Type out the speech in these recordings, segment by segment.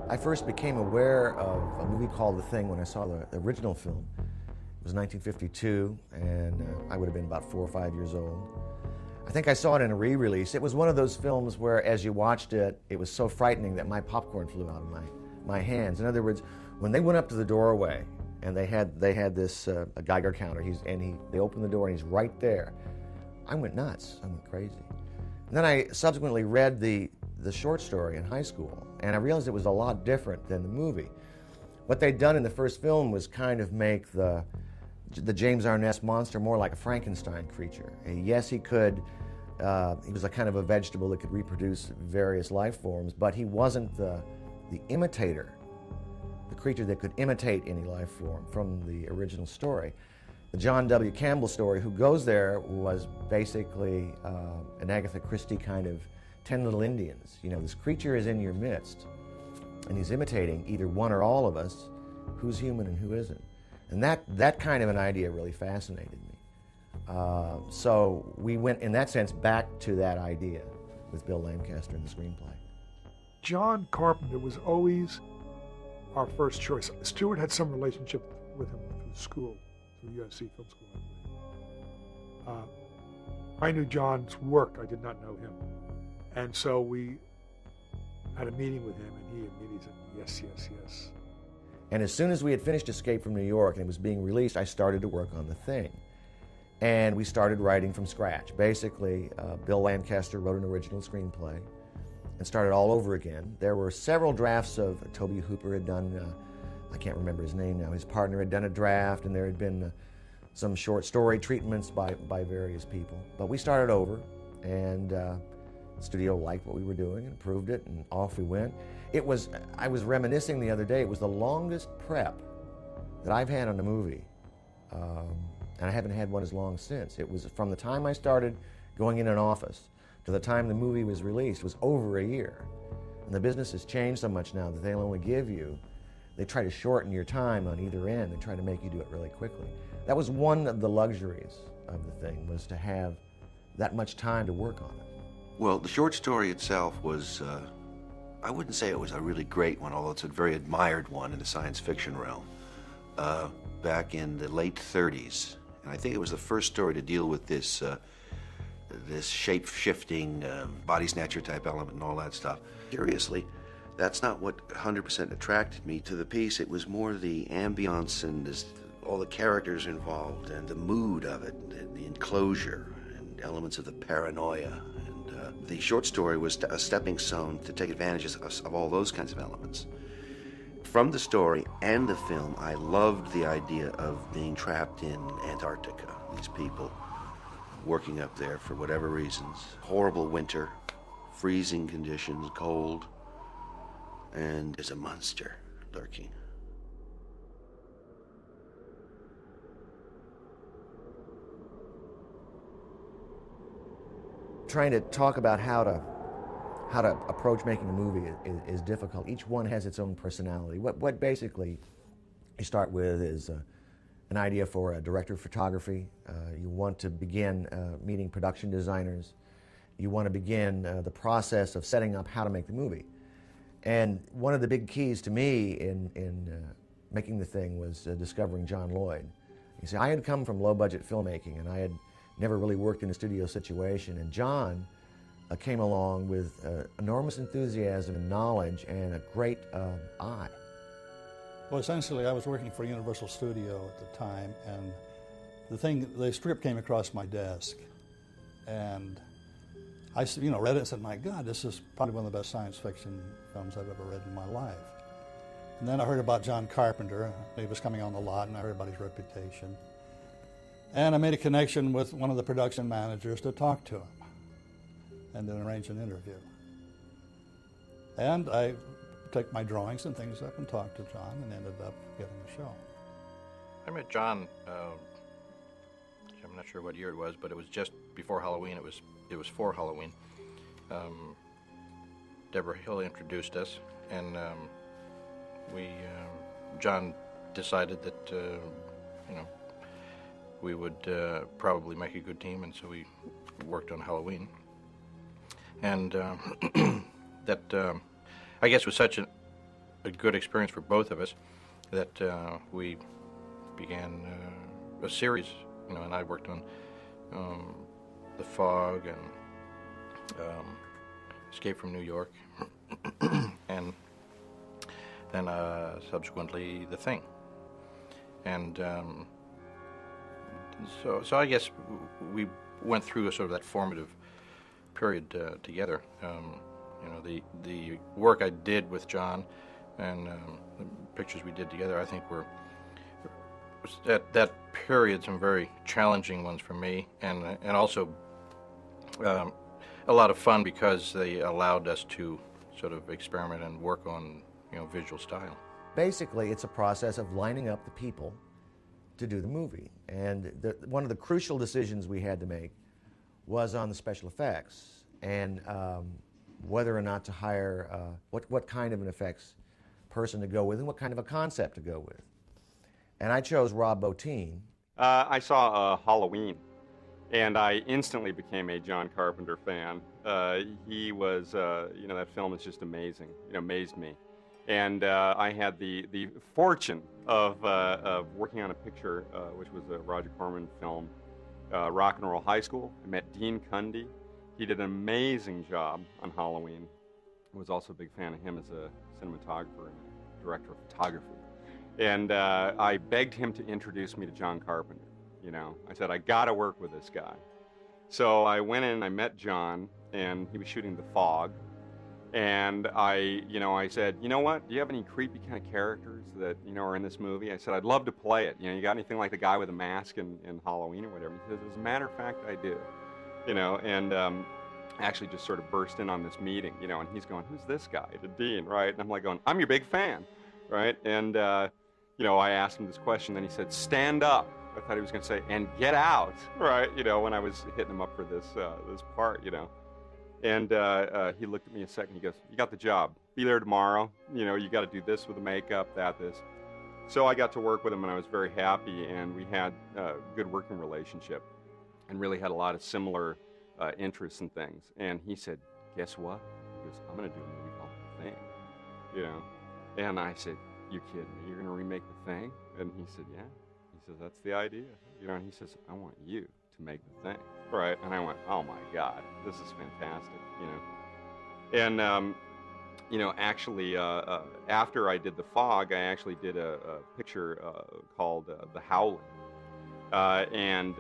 I first became aware of a movie called The Thing when I saw the original film. It was 1952, and I would have been about 4 or 5 years old. I think I saw it in a re-release. It was one of those films where, as you watched it, it was so frightening that my popcorn flew out of my hands. In other words, when they went up to the doorway and they had this a Geiger counter, they opened the door and he's right there, I went nuts. I went crazy. And then I subsequently read the short story in high school, and I realized it was a lot different than the movie. What they'd done in the first film was kind of make the James Arness monster more like a Frankenstein creature. And yes, he could. He was a kind of a vegetable that could reproduce various life forms, but he wasn't the imitator, the creature that could imitate any life form from the original story. The John W. Campbell story, Who Goes There, was basically an Agatha Christie kind of 10 Little Indians. You know, this creature is in your midst, and he's imitating either one or all of us, who's human and who isn't. And that kind of an idea really fascinated me. So we went, in that sense, back to that idea with Bill Lancaster in the screenplay. John Carpenter was always our first choice. Stuart had some relationship with him through school, through USC Film School, I believe. I knew John's work, I did not know him. And so we had a meeting with him, and he immediately said, yes, yes, yes. And as soon as we had finished Escape from New York and it was being released, I started to work on The Thing. And we started writing from scratch. Basically, Bill Lancaster wrote an original screenplay and started all over again. There were several drafts of, Toby Hooper had done, I can't remember his name now, his partner had done a draft, and there had been some short story treatments by various people. But we started over, and the studio liked what we were doing and approved it, and off we went. I was reminiscing the other day, it was the longest prep that I've had on a movie, and I haven't had one as long since. It was from the time I started going in an office to the time the movie was released was over a year. And the business has changed so much now that they'll only give you, they try to shorten your time on either end and try to make you do it really quickly. That was one of the luxuries of The Thing, was to have that much time to work on it. Well, the short story itself was, I wouldn't say it was a really great one, although it's a very admired one in the science fiction realm, back in the late 30s. And I think it was the first story to deal with this shape-shifting, body snatcher type element and all that stuff. Curiously, that's not what 100% attracted me to the piece. It was more the ambiance and all the characters involved and the mood of it and the enclosure and elements of the paranoia. And the short story was a stepping stone to take advantage of all those kinds of elements. From the story and the film, I loved the idea of being trapped in Antarctica. These people working up there for whatever reasons. Horrible winter, freezing conditions, cold, and there's a monster lurking. Trying to talk about how to approach making a movie is difficult. Each one has its own personality. What basically you start with is an idea for a director of photography. You want to begin meeting production designers. You want to begin the process of setting up how to make the movie. And one of the big keys to me in making The Thing was discovering John Lloyd. You see, I had come from low-budget filmmaking, and I had never really worked in a studio situation, and John came along with enormous enthusiasm and knowledge and a great eye. Well, essentially, I was working for Universal Studio at the time, and the script came across my desk, and I read it and said, my God, this is probably one of the best science fiction films I've ever read in my life. And then I heard about John Carpenter. He was coming on the lot, and I heard about his reputation. And I made a connection with one of the production managers to talk to him and then arrange an interview. And I took my drawings and things up and talked to John and ended up getting the show. I met John, I'm not sure what year it was, but it was just before Halloween. It was for Halloween. Deborah Hill introduced us, and John decided that we would probably make a good team, and so we worked on Halloween. And that, I guess, was such a good experience for both of us that we began a series, and I worked on The Fog and Escape from New York, and then subsequently The Thing. And so I guess we went through a sort of that formative period together. The work I did with John and the pictures we did together, I think were at that period some very challenging ones for me, and also a lot of fun because they allowed us to sort of experiment and work on visual style. Basically, it's a process of lining up the people to do the movie. And one of the crucial decisions we had to make was on the special effects and whether or not to hire, what kind of an effects person to go with and what kind of a concept to go with. And I chose Rob Bottin. I saw Halloween, and I instantly became a John Carpenter fan. He was, that film is just amazing. It amazed me. And I had the fortune of working on a picture, which was a Roger Corman film, Rock and Roll High School. I met Dean Cundy. He did an amazing job on Halloween. I was also a big fan of him as a cinematographer and director of photography. And I begged him to introduce me to John Carpenter. I said, I got to work with this guy. So I went in and I met John, and he was shooting The Fog. And I said, you know what? Do you have any creepy kind of characters that, are in this movie? I said, I'd love to play it. You got anything like the guy with a mask in Halloween or whatever? He says, as a matter of fact, I do. And actually just sort of burst in on this meeting, and he's going, who's this guy? To Dean, right? And I'm like going, I'm your big fan, right? And, I asked him this question, then he said, stand up. I thought he was going to say, and get out, right? When I was hitting him up for this part, And he looked at me a second. He goes, you got the job. Be there tomorrow. You got to do this with the makeup, this. So I got to work with him, and I was very happy, and we had a good working relationship and really had a lot of similar interests and things. And he said, guess what? He goes, I'm going to do a movie called The Thing. And I said, you kidding me? You're going to remake The Thing? And he said, yeah. He says, that's the idea. And he says, I want you to make The Thing. Right, and I went, oh my God, this is fantastic, And, actually, after I did The Fog, I actually did a picture called The Howling. And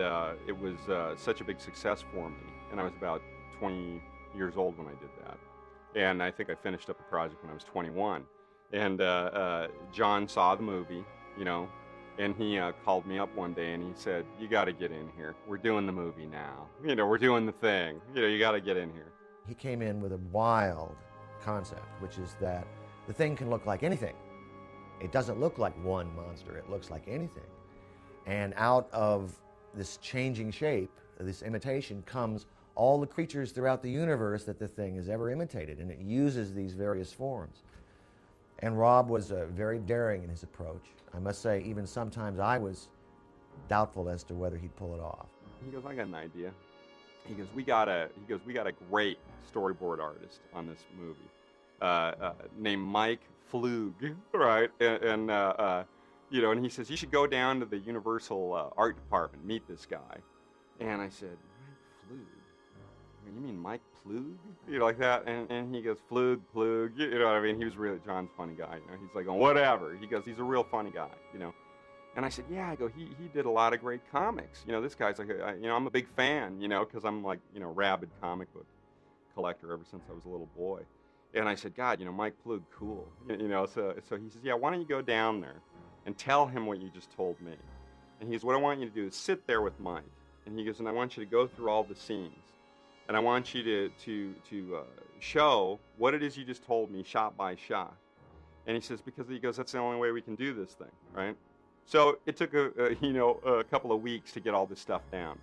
it was such a big success for me. And I was about 20 years old when I did that. And I think I finished up the project when I was 21. And John saw the movie, and he called me up one day and he said, you got to get in here. We're doing the movie now. We're doing The Thing. You got to get in here. He came in with a wild concept, which is that the thing can look like anything. It doesn't look like one monster. It looks like anything. And out of this changing shape, this imitation, comes all the creatures throughout the universe that the thing has ever imitated, and it uses these various forms. And Rob was very daring in his approach. I must say, even sometimes I was doubtful as to whether he'd pull it off. He goes, I got an idea. He goes, we got a great storyboard artist on this movie named Mike Flug, right? And and he says, you should go down to the Universal art department, meet this guy. And I said, Mike Flug? You mean Mike Plug? Like that? And he goes, Plug. You know what I mean? He was really, John's a funny guy. He's like, oh, whatever. He goes, he's a real funny guy, And I said, yeah. I go, he did a lot of great comics. This guy's like, I'm a big fan, because I'm like, rabid comic book collector ever since I was a little boy. And I said, God, Mike Plug, cool. So he says, yeah, why don't you go down there and tell him what you just told me? And he goes, what I want you to do is sit there with Mike. And he goes, and I want you to go through all the scenes. And I want you to show what it is you just told me, shot by shot. And he says, because he goes, that's the only way we can do this thing, right? So it took a couple of weeks to get all this stuff down.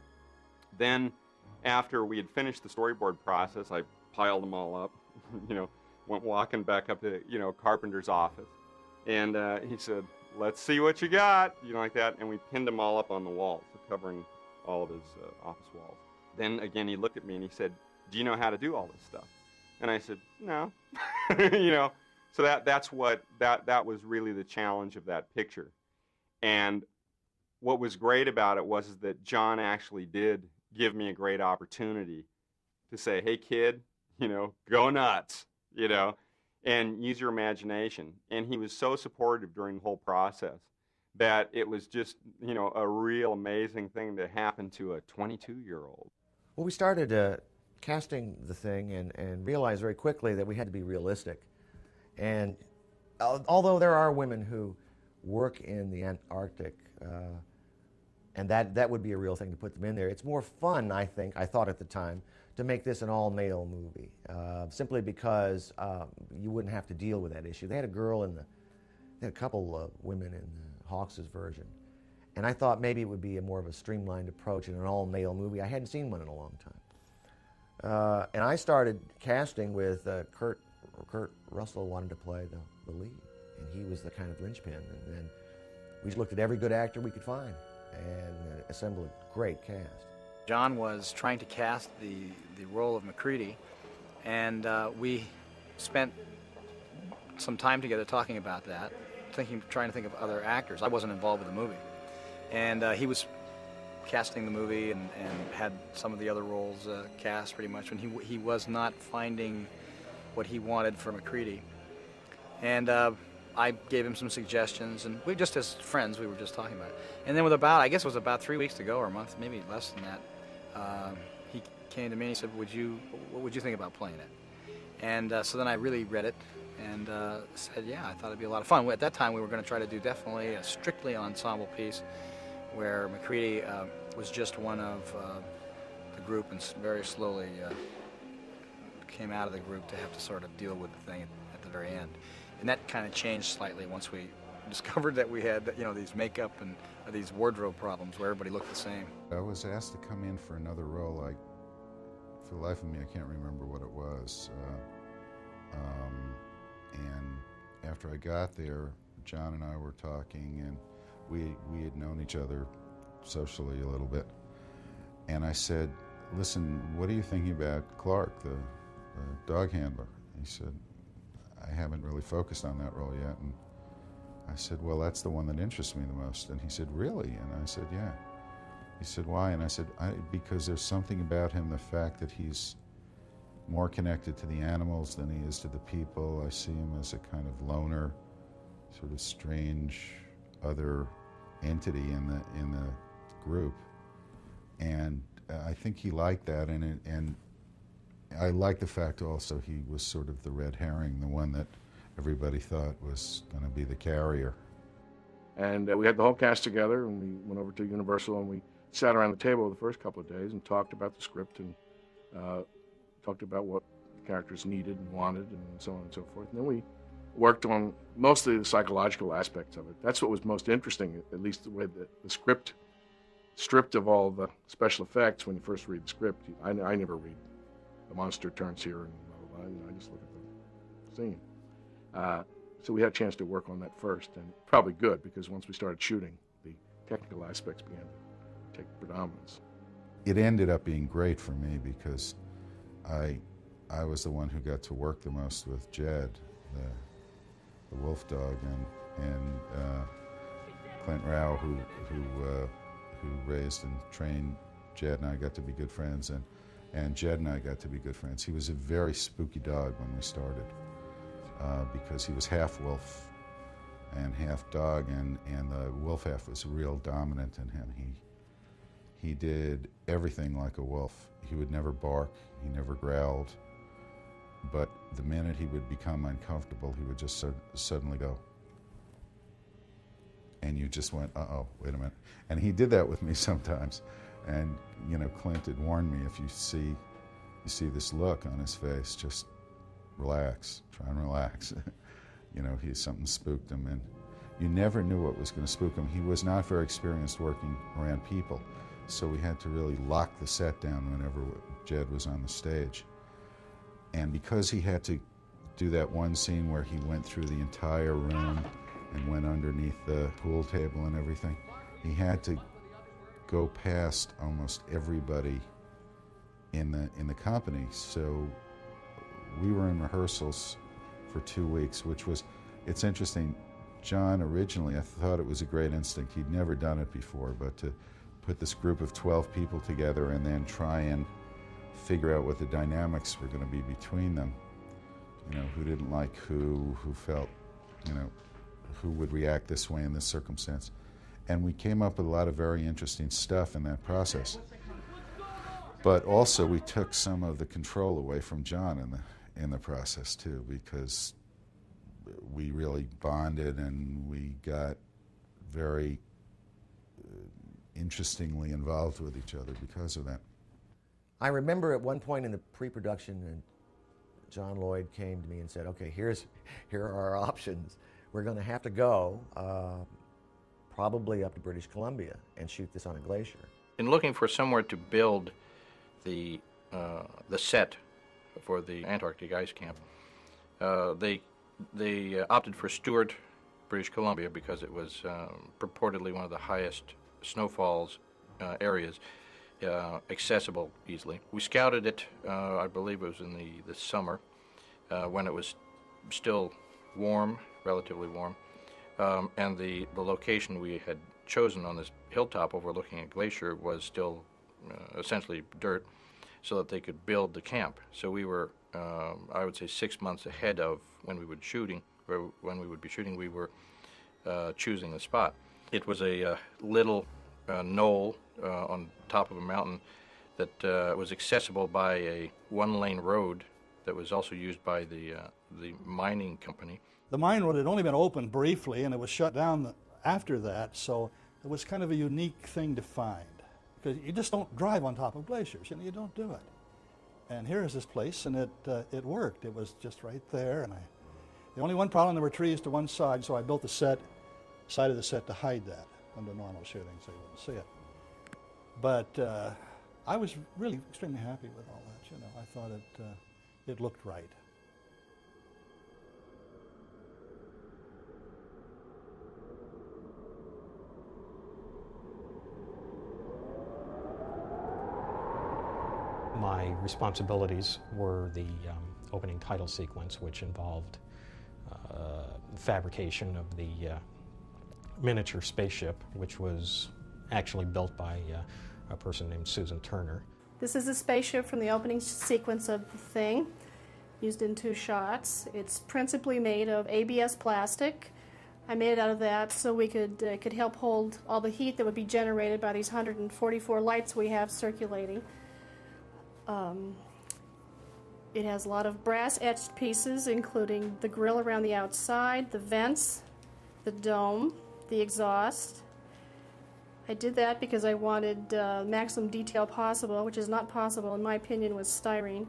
Then, after we had finished the storyboard process, I piled them all up, went walking back up to Carpenter's office, and he said, let's see what you got, like that. And we pinned them all up on the walls, covering all of his office walls. Then again, he looked at me and he said, do you know how to do all this stuff? And I said, no. So that was really the challenge of that picture. And what was great about it was that John actually did give me a great opportunity to say, hey kid, go nuts, and use your imagination. And he was so supportive during the whole process that it was just, a real amazing thing to happen to a 22-year-old. Well, we started casting the thing and realized very quickly that we had to be realistic. And although there are women who work in the Antarctic, and that would be a real thing to put them in there, it's more fun, I thought at the time, to make this an all-male movie, simply because you wouldn't have to deal with that issue. They had a couple of women in Hawks's version, and I thought maybe it would be more of a streamlined approach in an all-male movie. I hadn't seen one in a long time. And I started casting with Kurt Russell wanted to play the lead, and he was the kind of linchpin. And then we just looked at every good actor we could find and assembled a great cast. John was trying to cast the role of MacReady, and we spent some time together talking about that, trying to think of other actors. I wasn't involved with the movie, and he was casting the movie and had some of the other roles cast pretty much, when he was not finding what he wanted for MacReady. And I gave him some suggestions, and we just, as friends, we were just talking about it. And then I guess it was about 3 weeks to go, or a month, maybe less than that, he came to me and he said, what would you think about playing it? And so then I really read it and said, yeah, I thought it'd be a lot of fun. At that time, we were going to try to do definitely a strictly ensemble piece where MacReady was just one of the group and very slowly came out of the group to have to sort of deal with the thing at the very end. And that kind of changed slightly once we discovered that we had, these makeup and these wardrobe problems where everybody looked the same. I was asked to come in for another role. For the life of me, I can't remember what it was. And after I got there, John and I were talking, and we had known each other socially a little bit. And I said, listen, what are you thinking about Clark, the dog handler? He said, I haven't really focused on that role yet. And I said, well, that's the one that interests me the most. And he said, really? And I said, yeah. He said, why? And I said, because there's something about him, the fact that he's more connected to the animals than he is to the people. I see him as a kind of loner, sort of strange other entity in the group. And I think he liked that, and I like the fact also he was sort of the red herring, the one that everybody thought was going to be the carrier. And we had the whole cast together, and we went over to Universal, and we sat around the table the first couple of days and talked about the script and talked about what the characters needed and wanted and so on and so forth. And then we worked on mostly the psychological aspects of it. That's what was most interesting, at least the way that the script, stripped of all the special effects. When you first read the script, I never read the monster turns here and blah, blah, blah. I just look at the scene. So we had a chance to work on that first, and probably good, because once we started shooting, the technical aspects began to take predominance. It ended up being great for me because I was the one who got to work the most with Jed, the wolf dog, and Clint Rao, who raised and trained Jed, and I got to be good friends, and Jed and I got to be good friends. He was a very spooky dog when we started, because he was half wolf and half dog, and the wolf half was real dominant in him. He did everything like a wolf. He would never bark, he never growled, but the minute he would become uncomfortable, he would just suddenly go. And you just went, uh-oh, wait a minute. And he did that with me sometimes. And, Clint had warned me, if you see this look on his face, just relax, try and relax. Something spooked him, and you never knew what was going to spook him. He was not very experienced working around people, so we had to really lock the set down whenever Jed was on the stage. And because he had to do that one scene where he went through the entire room and went underneath the pool table and everything, he had to go past almost everybody in the company. So we were in rehearsals for 2 weeks, which was, it's interesting, John originally, I thought it was a great instinct. He'd never done it before, but to put this group of 12 people together and then try and figure out what the dynamics were going to be between them, you know, who didn't like who felt, you know, who would react this way in this circumstance. And we came up with a lot of very interesting stuff in that process. But also we took some of the control away from John in the process too, because we really bonded and we got very interestingly involved with each other because of that. I remember at one point in the pre-production, John Lloyd came to me and said, okay, here are our options. We're going to have to go probably up to British Columbia and shoot this on a glacier. In looking for somewhere to build the set for the Antarctic ice camp, they opted for Stuart, British Columbia, because it was purportedly one of the highest snowfalls areas, accessible easily. We scouted it, I believe it was in the summer, when it was still warm, relatively warm, and the location we had chosen on this hilltop overlooking a glacier was still essentially dirt, so that they could build the camp. So we were, I would say, 6 months ahead of when we would be shooting. We were choosing the spot. It was a little knoll on top of a mountain that was accessible by a one-lane road that was also used by the mining company. The mine road had only been opened briefly, and it was shut down after that, so it was kind of a unique thing to find. Because you just don't drive on top of glaciers, you know, you don't do it. And here is this place, and it worked. It was just right there, and the only one problem, there were trees to one side, so I built the side of the set to hide that under normal shooting so you wouldn't see it. But I was really extremely happy with all that, you know. I thought it looked right. My responsibilities were the opening title sequence, which involved fabrication of the miniature spaceship, which was actually built by a person named Susan Turner. This is a spaceship from the opening sequence of The Thing, used in 2 shots. It's principally made of ABS plastic. I made it out of that so we could help hold all the heat that would be generated by these 144 lights we have circulating. It has a lot of brass etched pieces, including the grill around the outside, the vents, the dome, the exhaust. I did that because I wanted maximum detail possible, which is not possible, in my opinion, with styrene.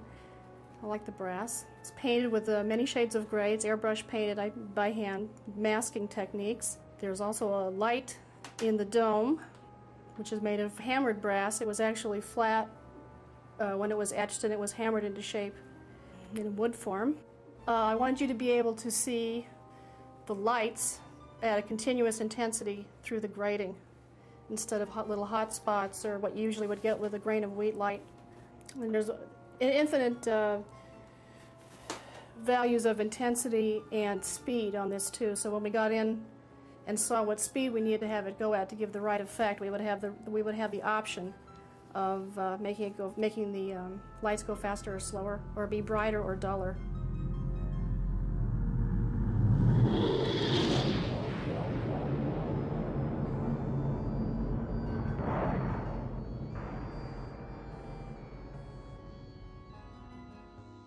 I like the brass. It's painted with many shades of gray. It's airbrush painted by hand, masking techniques. There's also a light in the dome, which is made of hammered brass. It was actually flat when it was etched, and it was hammered into shape in wood form. I wanted you to be able to see the lights at a continuous intensity through the grating instead of little hot spots or what you usually would get with a grain of wheat light. And there's infinite values of intensity and speed on this too. So when we got in and saw what speed we needed to have it go at to give the right effect, we would have the option of making the lights go faster or slower, or be brighter or duller.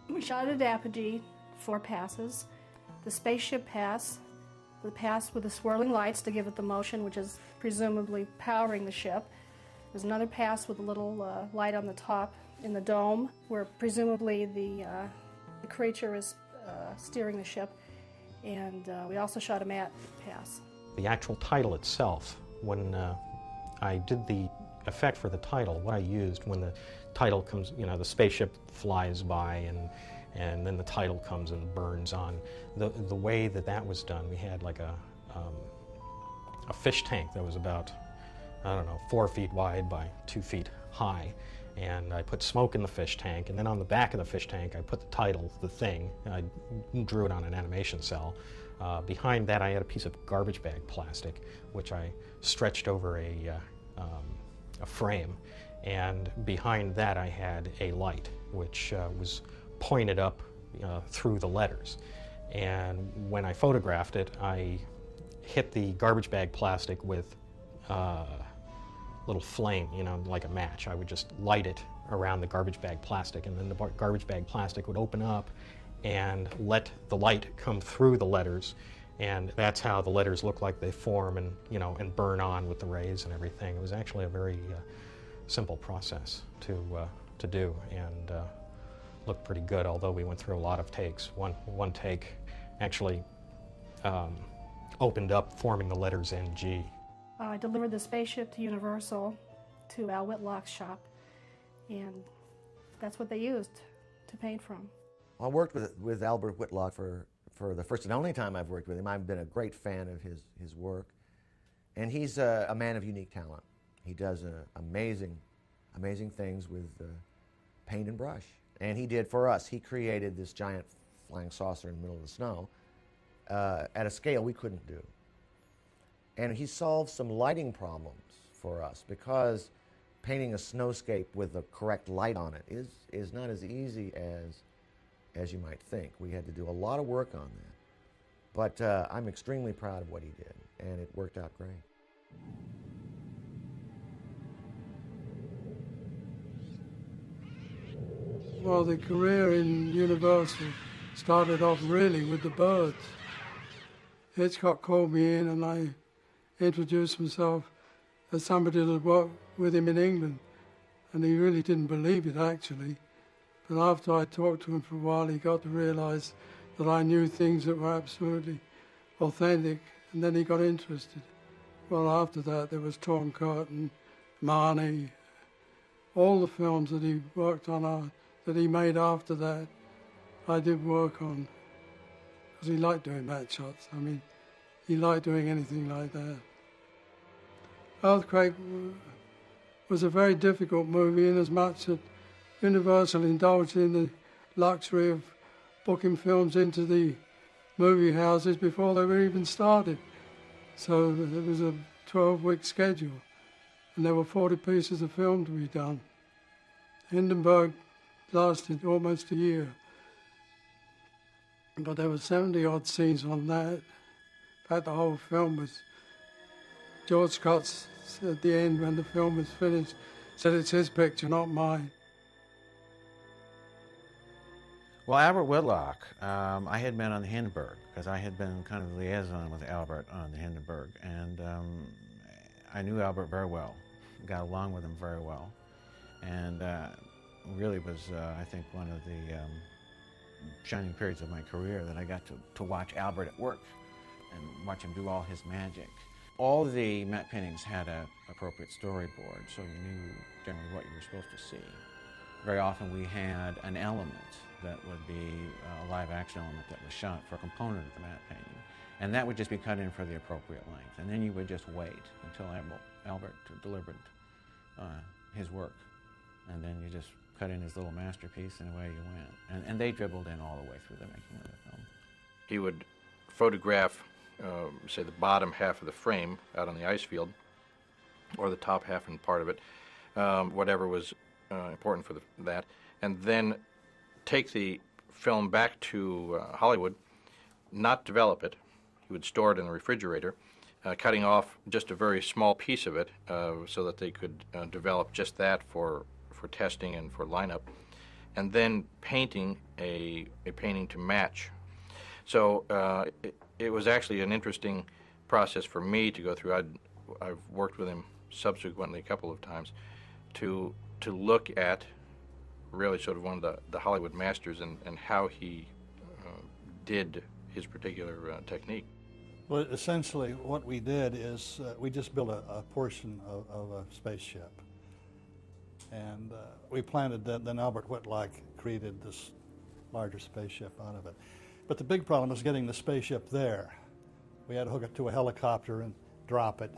We shot at Apogee 4 passes. The spaceship pass, the pass with the swirling lights to give it the motion, which is presumably powering the ship. There's another pass with a little light on the top in the dome, where presumably the creature is steering the ship. And we also shot a matte pass. The actual title itself, when I did the effect for the title, what I used when the title comes, you know, the spaceship flies by and then the title comes and burns on, the way that was done, we had like a fish tank that was about, I don't know, 4 feet wide by 2 feet high, And I put smoke in the fish tank, and then on the back of the fish tank I put the title, The Thing. I drew it on an animation cell. Behind that I had a piece of garbage bag plastic, which I stretched over a frame. And behind that I had a light, which was pointed up through the letters. And when I photographed it, I hit the garbage bag plastic with little flame, you know, like a match. I would just light it around the garbage bag plastic, and then the garbage bag plastic would open up and let the light come through the letters, and that's how the letters look like they form and, you know, and burn on with the rays and everything. It was actually a very simple process to do, and looked pretty good, although we went through a lot of takes. One take actually opened up forming the letters NG. I delivered the spaceship to Universal, to Al Whitlock's shop, and that's what they used to paint from. I worked with Albert Whitlock for the first and only time I've worked with him. I've been a great fan of his work, and he's a man of unique talent. He does amazing things with paint and brush. And he did for us. He created this giant flying saucer in the middle of the snow at a scale we couldn't do. And he solved some lighting problems for us, because painting a snowscape with the correct light on it is not as easy as you might think. We had to do a lot of work on that. But I'm extremely proud of what he did, and it worked out great. Well, the career in Universal started off really with the birds. Hitchcock called me in and I introduced myself as somebody that had worked with him in England. And he really didn't believe it, actually. But after I talked to him for a while, he got to realize that I knew things that were absolutely authentic, and then he got interested. Well, after that, there was Torn Curtain, Marnie, all the films that he worked on, that he made after that, I did work on. Because he liked doing match shots. I mean, he liked doing anything like that. Earthquake was a very difficult movie in as much that Universal indulged in the luxury of booking films into the movie houses before they were even started. So there was a 12-week schedule, and there were 40 pieces of film to be done. Hindenburg lasted almost a year, but there were 70-odd scenes on that. In fact, the whole film was... George Scott, at the end, when the film was finished, said it's his picture, not mine. Well, Albert Whitlock, I had met on the Hindenburg, because I had been kind of liaison with Albert on the Hindenburg, and I knew Albert very well, got along with him very well, and really was, I think, one of the shining periods of my career that I got to watch Albert at work and watch him do all his magic. All the matte paintings had an appropriate storyboard, so you knew generally what you were supposed to see. Very often we had an element that would be a live action element that was shot for a component of the matte painting, and that would just be cut in for the appropriate length, and then you would just wait until Albert delivered his work, and then you just cut in his little masterpiece and away you went. And they dribbled in all the way through the making of the film. He would photograph, say, the bottom half of the frame out on the ice field, or the top half and part of it, whatever was important for that, and then take the film back to Hollywood, not develop it. He would store it in the refrigerator, cutting off just a very small piece of it so that they could develop just that for testing and for lineup, and then painting a painting to match. So it was actually an interesting process for me to go through. I've worked with him subsequently a couple of times to look at really sort of one of the Hollywood masters and how he did his particular technique. Well, essentially what we did is we just built a portion of a spaceship. And we planted that, then Albert Whitlock created this larger spaceship out of it. But the big problem was getting the spaceship there. We had to hook it to a helicopter and drop it.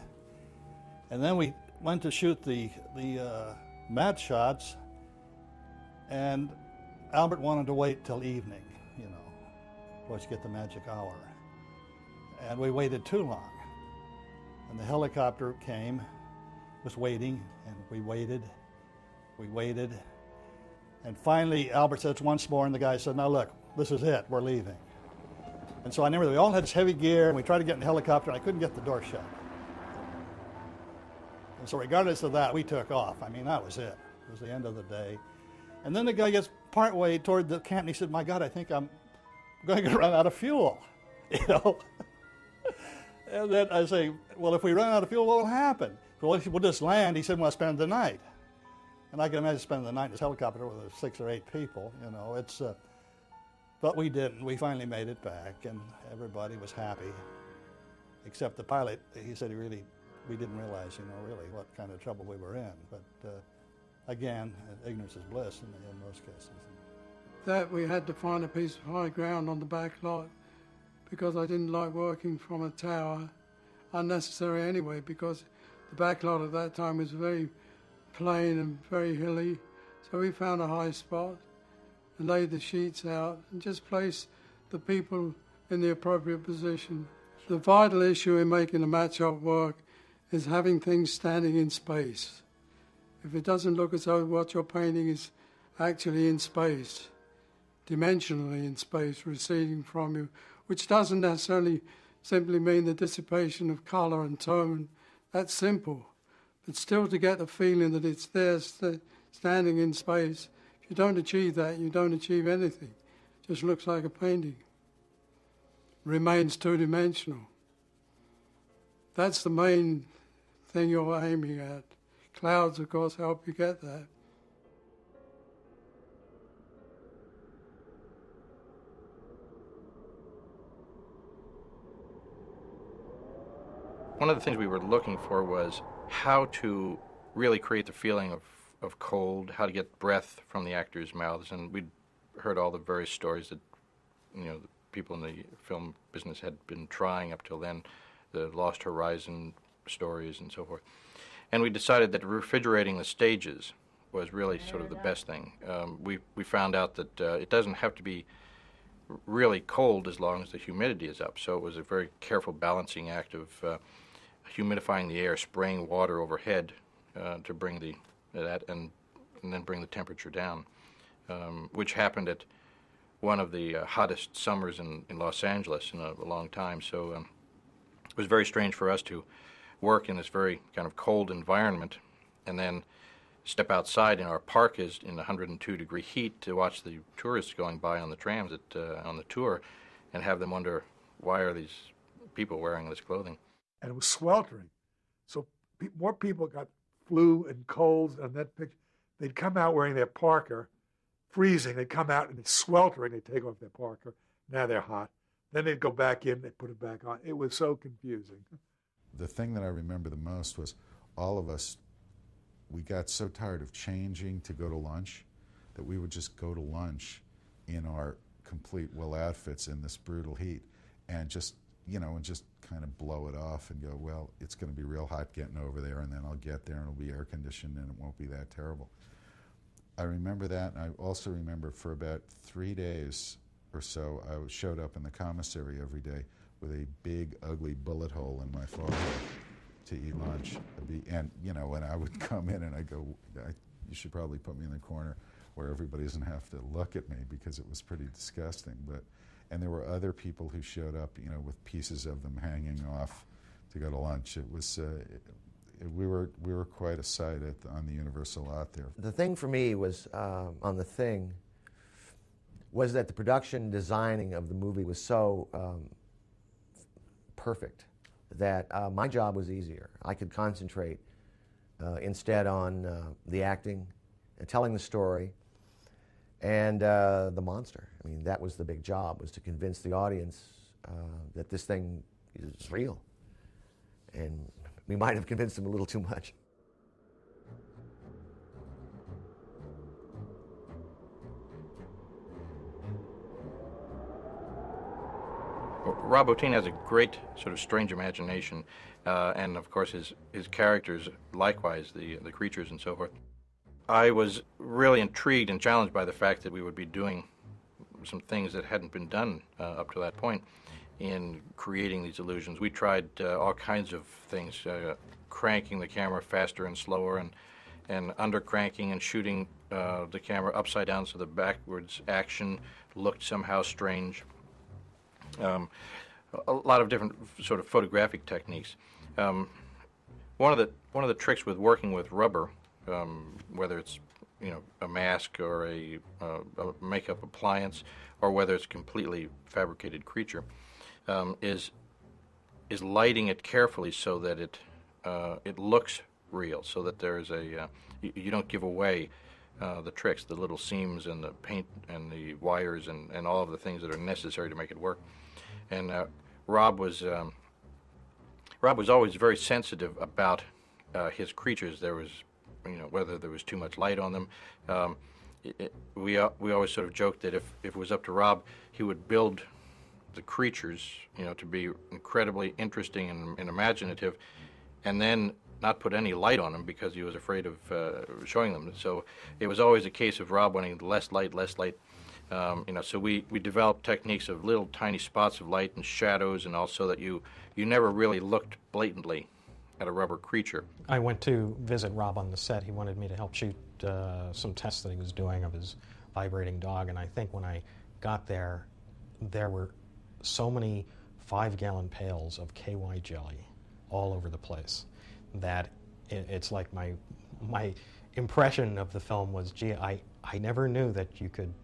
And then we went to shoot the matte shots, And Albert wanted to wait till evening, you know, once you get the magic hour. And we waited too long. And the helicopter came, was waiting, and we waited. And finally, Albert says once more, and the guy said, now look, this is it, we're leaving. And so I remember we all had this heavy gear, and we tried to get in the helicopter, and I couldn't get the door shut. And so regardless of that, we took off. I mean, that was it. It was the end of the day. And then the guy gets partway toward the camp, and he said, my God, I think I'm going to run out of fuel, you know. And then I say, well, if we run out of fuel, what will happen? Well, we'll just land. He said, well, spend the night. And I can imagine spending the night in this helicopter with 6 or 8 people, you know. It's, but we didn't. We finally made it back, and everybody was happy, except the pilot. He said we didn't realize, you know, really what kind of trouble we were in. But again, ignorance is bliss in most cases. That we had to find a piece of high ground on the back lot because I didn't like working from a tower, unnecessary anyway, because the back lot at that time was very plain and very hilly. So we found a high spot and laid the sheets out and just placed the people in the appropriate position. The vital issue in making a match-up work is having things standing in space. If it doesn't look as though what you're painting is actually in space, dimensionally in space, receding from you, which doesn't necessarily simply mean the dissipation of colour and tone. That's simple. But still to get the feeling that it's there standing in space, if you don't achieve that, you don't achieve anything. It just looks like a painting. Remains two-dimensional. That's the main thing you're aiming at. Clouds, of course, help you get that. One of the things we were looking for was how to really create the feeling of cold, how to get breath from the actors' mouths, and we'd heard all the various stories that, you know, the people in the film business had been trying up till then, the Lost Horizon stories and so forth. And we decided that refrigerating the stages was really sort of the best thing. We found out that it doesn't have to be really cold as long as the humidity is up, so it was a very careful balancing act of humidifying the air, spraying water overhead to bring that and then bring the temperature down, which happened at one of the hottest summers in Los Angeles in a long time. So it was very strange for us to work in this very kind of cold environment and then step outside in our parkas in 102-degree heat to watch the tourists going by on the trams on the tour and have them wonder, why are these people wearing this clothing? And it was sweltering. So more people got flu and colds on that picture. They'd come out wearing their parka, freezing. They'd come out and it's sweltering. They'd take off their parka. Now they're hot. Then they'd go back in. They'd put it back on. It was so confusing. The thing that I remember the most was all of us, we got so tired of changing to go to lunch that we would just go to lunch in our complete wool outfits in this brutal heat and just, you know, and just kind of blow it off and go, well, it's going to be real hot getting over there, and then I'll get there and it'll be air conditioned and it won't be that terrible. I remember that, and I also remember for about 3 days or so, I showed up in the commissary every day with a big, ugly bullet hole in my forehead to eat lunch. And, you know, when I would come in and I'd go, you should probably put me in the corner where everybody doesn't have to look at me, because it was pretty disgusting. And there were other people who showed up, you know, with pieces of them hanging off to go to lunch. It was, we were quite a sight on the Universal lot there. The thing for me was, on The Thing, was that the production designing of the movie was so perfect that my job was easier. I could concentrate instead on the acting, telling the story, and the monster. I mean, that was the big job, was to convince the audience that this thing is real. And we might have convinced them a little too much. Rob Bottin has a great sort of strange imagination, and of course his characters likewise, the creatures and so forth. I was really intrigued and challenged by the fact that we would be doing some things that hadn't been done up to that point in creating these illusions. We tried all kinds of things, cranking the camera faster and slower, and under-cranking and shooting the camera upside down so the backwards action looked somehow strange. A lot of different sort of photographic techniques. One of the tricks with working with rubber, whether it's a mask or a makeup appliance, or whether it's a completely fabricated creature, is lighting it carefully so that it looks real, so that there's you don't give away the tricks, the little seams and the paint and the wires and all of the things that are necessary to make it work. And Rob was always very sensitive about his creatures. There was, whether there was too much light on them. We always sort of joked that if it was up to Rob, he would build the creatures, to be incredibly interesting and imaginative, and then not put any light on them because he was afraid of showing them. So it was always a case of Rob wanting less light. So we developed techniques of little tiny spots of light and shadows, and also that you never really looked blatantly at a rubber creature. I went to visit Rob on the set. He wanted me to help shoot some tests that he was doing of his vibrating dog, and I think when I got there, there were so many 5-gallon pails of KY jelly all over the place that it's like my impression of the film was, gee, I never knew that you could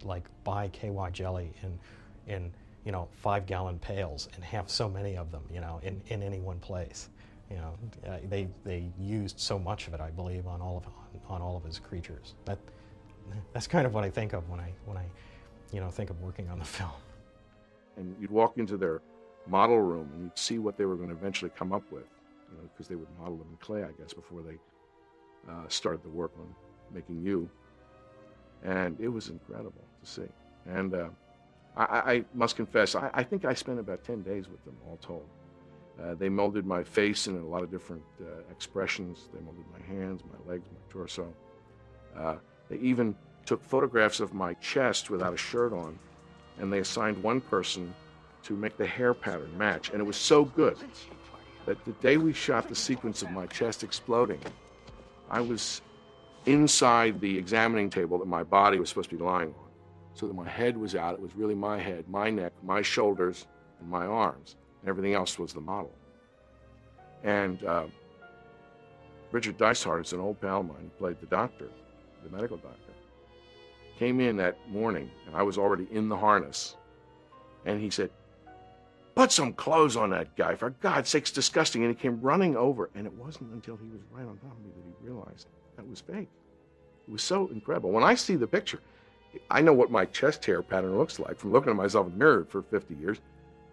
buy KY jelly in 5-gallon pails and have so many of them, in any one place. They used so much of it, I believe, on all of his creatures. That's kind of what I think of when I think of working on the film. And you'd walk into their model room and you'd see what they were going to eventually come up with, because they would model them in clay, I guess, before they started the work on making you. And it was incredible to see. And I must confess, I think I spent about 10 days with them, all told. They molded my face in a lot of different expressions. They molded my hands, my legs, my torso. They even took photographs of my chest without a shirt on, and they assigned one person to make the hair pattern match. And it was so good that the day we shot the sequence of my chest exploding, I was inside the examining table that my body was supposed to be lying on, so that my head was out. It was really my head, my neck, my shoulders, and my arms. And everything else was the model. And Richard Dysart, who's an old pal of mine, who played the doctor, the medical doctor, came in that morning, and I was already in the harness, and he said, "Put some clothes on that guy, for God's sake, it's disgusting." And he came running over, and it wasn't until he was right on top of me that he realized that was fake. It was so incredible. When I see the picture, I know what my chest hair pattern looks like from looking at myself in the mirror for 50 years.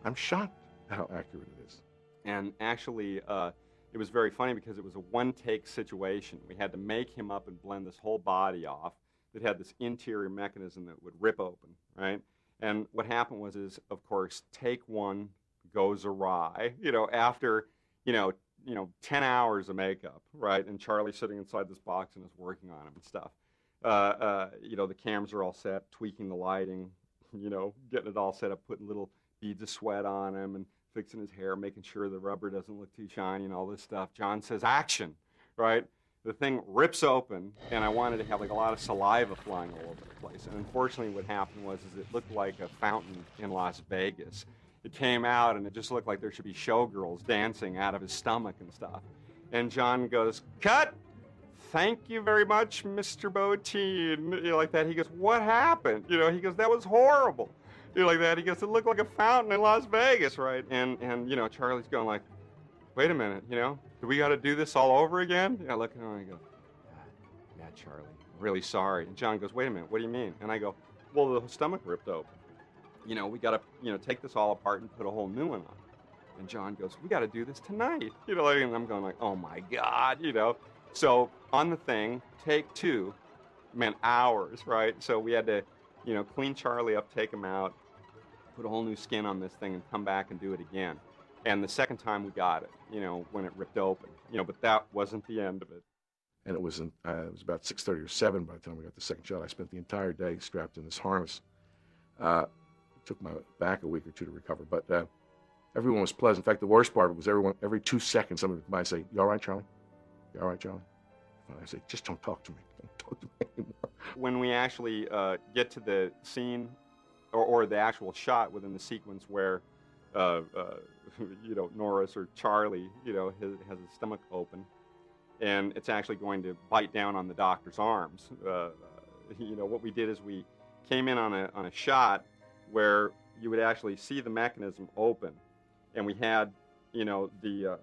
I'm shocked at how accurate it is. And actually, it was very funny because it was a one-take situation. We had to make him up and blend this whole body off that had this interior mechanism that would rip open, right? And what happened was, of course, take one goes awry, after, 10 hours of makeup, right? And Charlie's sitting inside this box and is working on him and stuff. The cameras are all set, tweaking the lighting, getting it all set up, putting little beads of sweat on him and fixing his hair, making sure the rubber doesn't look too shiny and all this stuff. John says, "Action," right? The thing rips open, and I wanted to have a lot of saliva flying all over the place. And unfortunately what happened was it looked like a fountain in Las Vegas. It came out, and it just looked like there should be showgirls dancing out of his stomach and stuff. And John goes, "Cut! Thank you very much, Mr. Bottin." Like that. He goes, "What happened?" He goes, "That was horrible." Like that. He goes, "It looked like a fountain in Las Vegas," right? And Charlie's going like, "Wait a minute, do we got to do this all over again?" I look at him and I go, "Yeah, Charlie, really sorry." And John goes, "Wait a minute, what do you mean?" And I go, "Well, the stomach ripped open. We got to, take this all apart and put a whole new one on." And John goes, "We got to do this tonight." And I'm going like, "Oh my God," So on the thing, take 2 meant hours, right? So we had to, clean Charlie up, take him out, put a whole new skin on this thing, and come back and do it again. And the second time we got it, when it ripped open, but that wasn't the end of it. And it was about 6:30 or 7 by the time we got the second shot. I spent the entire day strapped in this harness. It took my back a week or two to recover, but everyone was pleasant. In fact, the worst part was every 2 seconds, somebody might say, "You all right, Charlie? You all right, Charlie?" And I say, "Just don't talk to me. Don't talk to me anymore." When we actually get to the scene or the actual shot within the sequence where, Norris or Charlie, has his stomach open, and it's actually going to bite down on the doctor's arms. What we did is we came in on a shot where you would actually see the mechanism open, and we had, the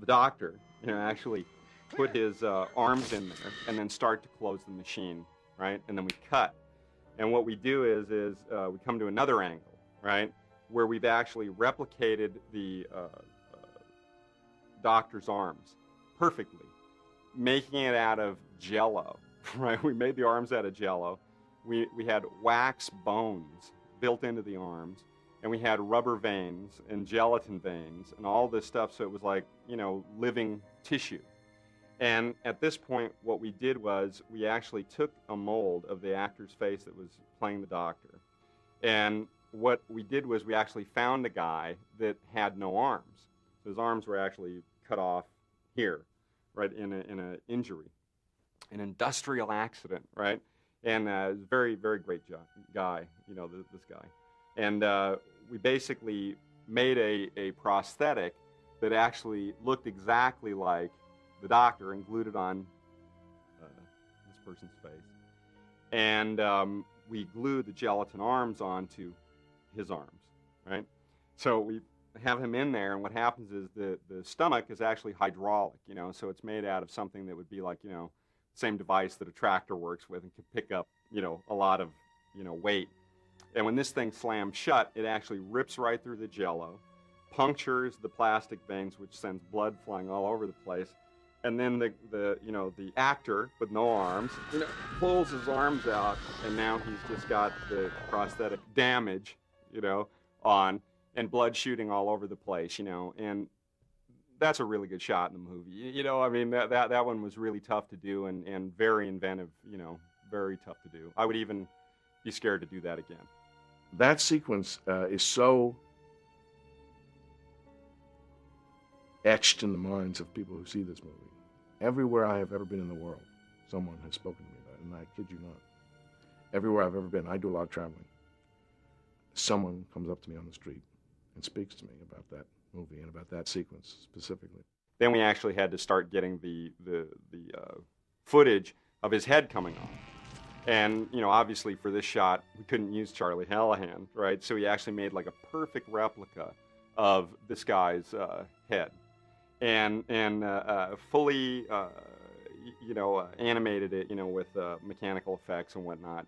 doctor, actually put his arms in there and then start to close the machine, right? And then we cut. And what we do is we come to another angle, right, where we've actually replicated the doctor's arms perfectly, making it out of Jell-O, right? We made the arms out of Jell-O. We had wax bones built into the arms, and we had rubber veins and gelatin veins and all this stuff, so it was like, living tissue. And at this point, what we did was we actually took a mold of the actor's face that was playing the doctor, and what we did was we actually found a guy that had no arms. So his arms were actually cut off here, right, in an injury, an industrial accident, right? And very, very great guy, this guy. And we basically made a prosthetic that actually looked exactly like the doctor and glued it on this person's face. And we glued the gelatin arms onto his arms, right? So we have him in there, and what happens is the stomach is actually hydraulic, so it's made out of something that would be like, same device that a tractor works with and can pick up, a lot of, weight. And when this thing slams shut, it actually rips right through the Jell-O, punctures the plastic veins, which sends blood flying all over the place. And then the actor with no arms, pulls his arms out, and now he's just got the prosthetic damage, on, and blood shooting all over the place, and that's a really good shot in the movie. That one was really tough to do and very inventive, very tough to do. I would even be scared to do that again. That sequence is so etched in the minds of people who see this movie. Everywhere I have ever been in the world, someone has spoken to me about it, and I kid you not. Everywhere I've ever been, I do a lot of traveling. Someone comes up to me on the street and speaks to me about that movie and about that sequence specifically. Then we actually had to start getting the footage of his head coming off. And, obviously for this shot, we couldn't use Charlie Hallahan, right? So he actually made like a perfect replica of this guy's head. And fully, animated it, with mechanical effects and whatnot,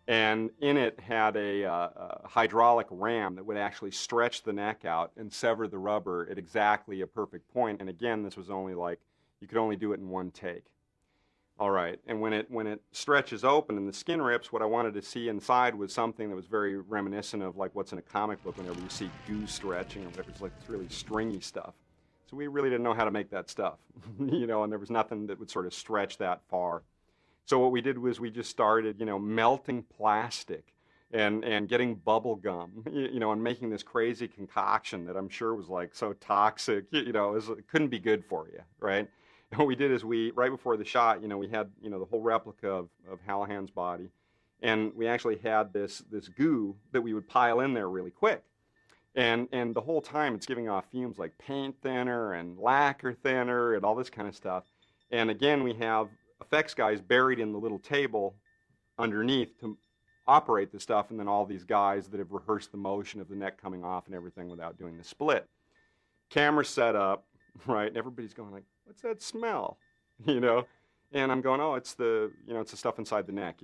And in it had a hydraulic ram that would actually stretch the neck out and sever the rubber at exactly a perfect point. And again, this was only like, you could only do it in one take. All right, and when it stretches open and the skin rips, what I wanted to see inside was something that was very reminiscent of like what's in a comic book whenever you see goo stretching or whatever. It's like this really stringy stuff. So we really didn't know how to make that stuff, and there was nothing that would sort of stretch that far. So what we did was we just started, melting plastic and getting bubble gum, and making this crazy concoction that I'm sure was like so toxic, it couldn't be good for you, right? And what we did is right before the shot, we had, the whole replica of Hallahan's body, and we actually had this goo that we would pile in there really quick. And the whole time it's giving off fumes like paint thinner and lacquer thinner and all this kind of stuff. And again, we have effects guys buried in the little table underneath to operate the stuff, and then all these guys that have rehearsed the motion of the neck coming off and everything without doing the split. Camera set up, right, and everybody's going like, what's that smell? And I'm going, oh, it's the stuff inside the neck,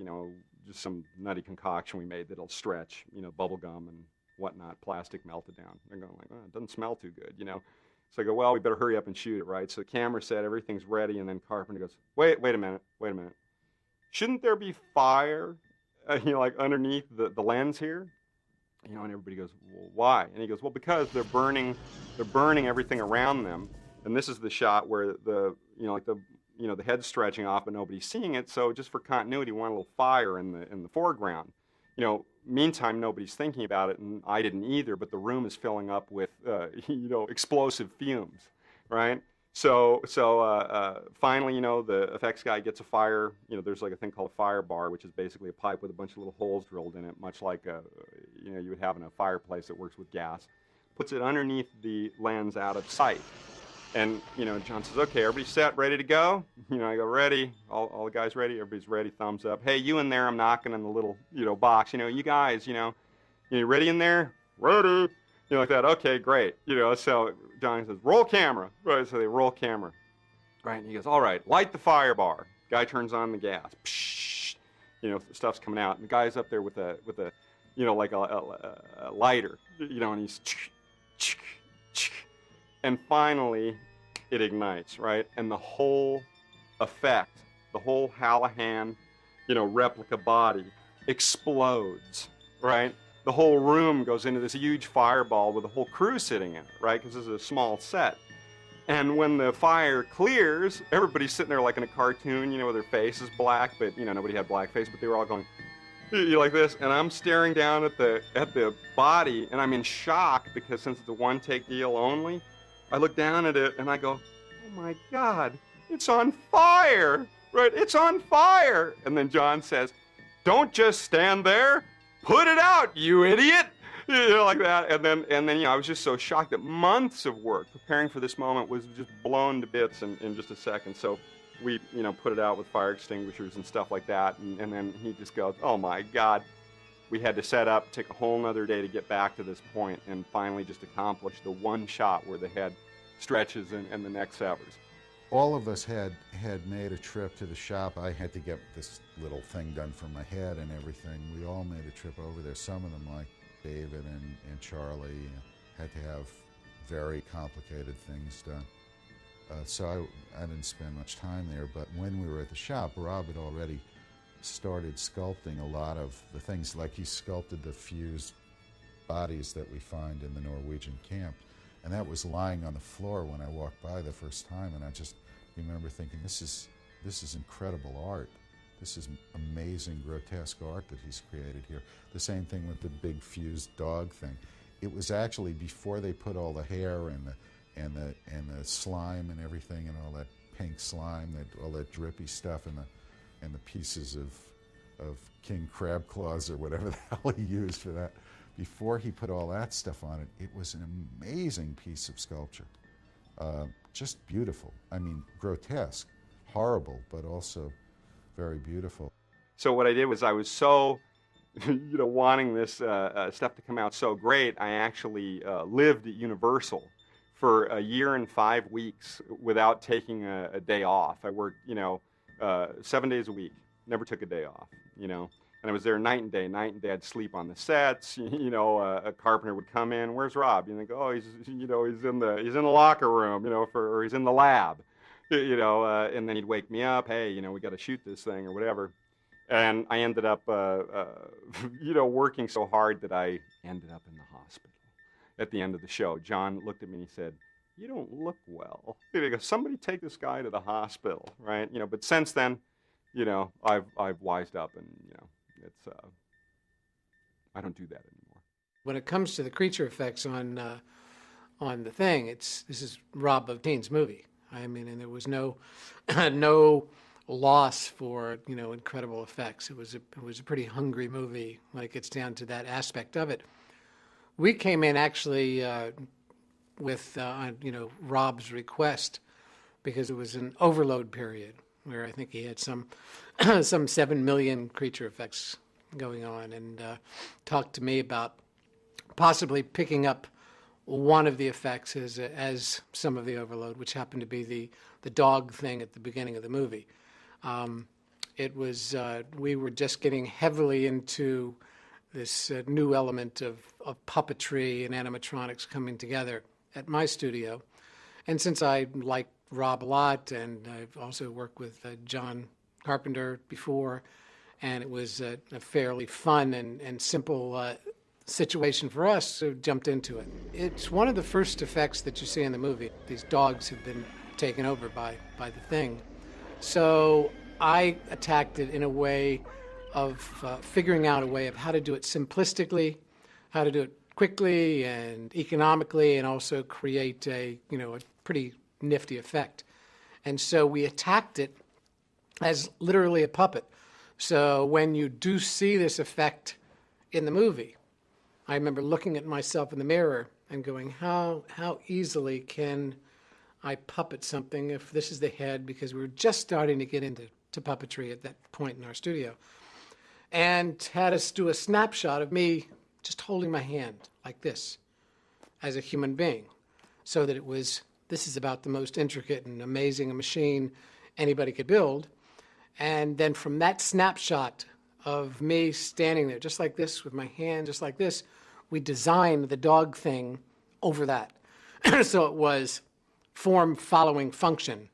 just some nutty concoction we made that'll stretch, bubble gum and whatnot, plastic melted down. They're going like, oh, it doesn't smell too good, So I go, well, we better hurry up and shoot it, right? So the camera set, everything's ready, and then Carpenter goes, wait a minute. Shouldn't there be fire, like underneath the lens here? And everybody goes, well, why? And he goes, well, because they're burning everything around them. And this is the shot where the the head's stretching off, but nobody's seeing it. So just for continuity, we want a little fire in the foreground. Meantime, nobody's thinking about it, and I didn't either. But the room is filling up with explosive fumes, right? So finally, the effects guy gets a fire. There's like a thing called a fire bar, which is basically a pipe with a bunch of little holes drilled in it, much like you would have in a fireplace that works with gas. Puts it underneath the lens out of sight. And, John says, okay, everybody set, ready to go? I go, ready. All the guys ready? Everybody's ready, thumbs up. Hey, you in there, I'm knocking on the little, box. You guys, you ready in there? Ready. Like that, okay, great. So John says, roll camera. Right, so they roll camera. Right, and he goes, all right, light the fire bar. Guy turns on the gas. Psh, stuff's coming out. And the guy's up there with a like a lighter, and he's and finally, it ignites, right? And the whole effect, the whole Hallahan, replica body explodes, right? The whole room goes into this huge fireball with the whole crew sitting in it, right? Because this is a small set. And when the fire clears, everybody's sitting there like in a cartoon, with their faces black, but, nobody had black face, but they were all going, like this, and I'm staring down at the body, and I'm in shock because since it's a one-take deal only, I look down at it and I go, oh my God, it's on fire, right? It's on fire. And then John says, don't just stand there, put it out, you idiot. Like that. And then I was just so shocked that months of work preparing for this moment was just blown to bits in just a second. So we, put it out with fire extinguishers and stuff like that. And then he just goes, oh my God. We had to set up, take a whole nother day to get back to this point, and finally just accomplish the one shot where the head stretches and the neck severs. All of us had made a trip to the shop. I had to get this little thing done for my head and everything. We all made a trip over there. Some of them, like David and Charlie, had to have very complicated things done. So I didn't spend much time there, but when we were at the shop, Rob had already started sculpting a lot of the things, like he sculpted the fused bodies that we find in the Norwegian camp. And that was lying on the floor when I walked by the first time, and I just remember thinking, this is incredible art. This is amazing, grotesque art that he's created here. The same thing with the big fused dog thing. It was actually before they put all the hair and the slime and everything, and all that pink slime, all that drippy stuff, and the pieces of king crab claws or whatever the hell he used for that. Before he put all that stuff on it, it was an amazing piece of sculpture. Just beautiful. I mean, grotesque, horrible, but also very beautiful. So what I did was I was so, wanting this stuff to come out so great, I actually lived at Universal for a year and 5 weeks without taking a day off. I worked, 7 days a week, never took a day off, And I was there night and day. I'd sleep on the sets. A carpenter would come in. Where's Rob? You think, oh, he's in the locker room, or he's in the lab, And then he'd wake me up. Hey, we got to shoot this thing or whatever. And I ended up, working so hard that I ended up in the hospital at the end of the show. John looked at me and he said, "You don't look well." He goes, "Somebody take this guy to the hospital, right?" But since then, I've wised up and it's I don't do that anymore. When it comes to the creature effects on the thing, this is Rob Bottin's movie. I mean, and there was no loss for incredible effects. It was a pretty hungry movie when it gets down to that aspect of it. We came in actually with Rob's request because it was an overload period where I think he had some 7 million creature effects going on, and talked to me about possibly picking up one of the effects as some of the overload, which happened to be the dog thing at the beginning of the movie. It was we were just getting heavily into this new element of puppetry and animatronics coming together at my studio, and since I like Rob a lot, and I've also worked with John Carpenter before, and it was a fairly fun and simple situation for us, so jumped into it. It's one of the first effects that you see in the movie. These dogs have been taken over by the thing, So I attacked it in a way of figuring out a way of how to do it simplistically, how to do it quickly and economically, and also create a pretty nifty effect. And so we attacked it as literally a puppet. So when you do see this effect in the movie, I remember looking at myself in the mirror and going, how easily can I puppet something if this is the head, because we were just starting to get into puppetry at that point in our studio, and had us do a snapshot of me just holding my hand like this as a human being, so that this is about the most intricate and amazing machine anybody could build. And then from that snapshot of me standing there just like this with my hand just like this, we designed the dog thing over that. So it was form following function.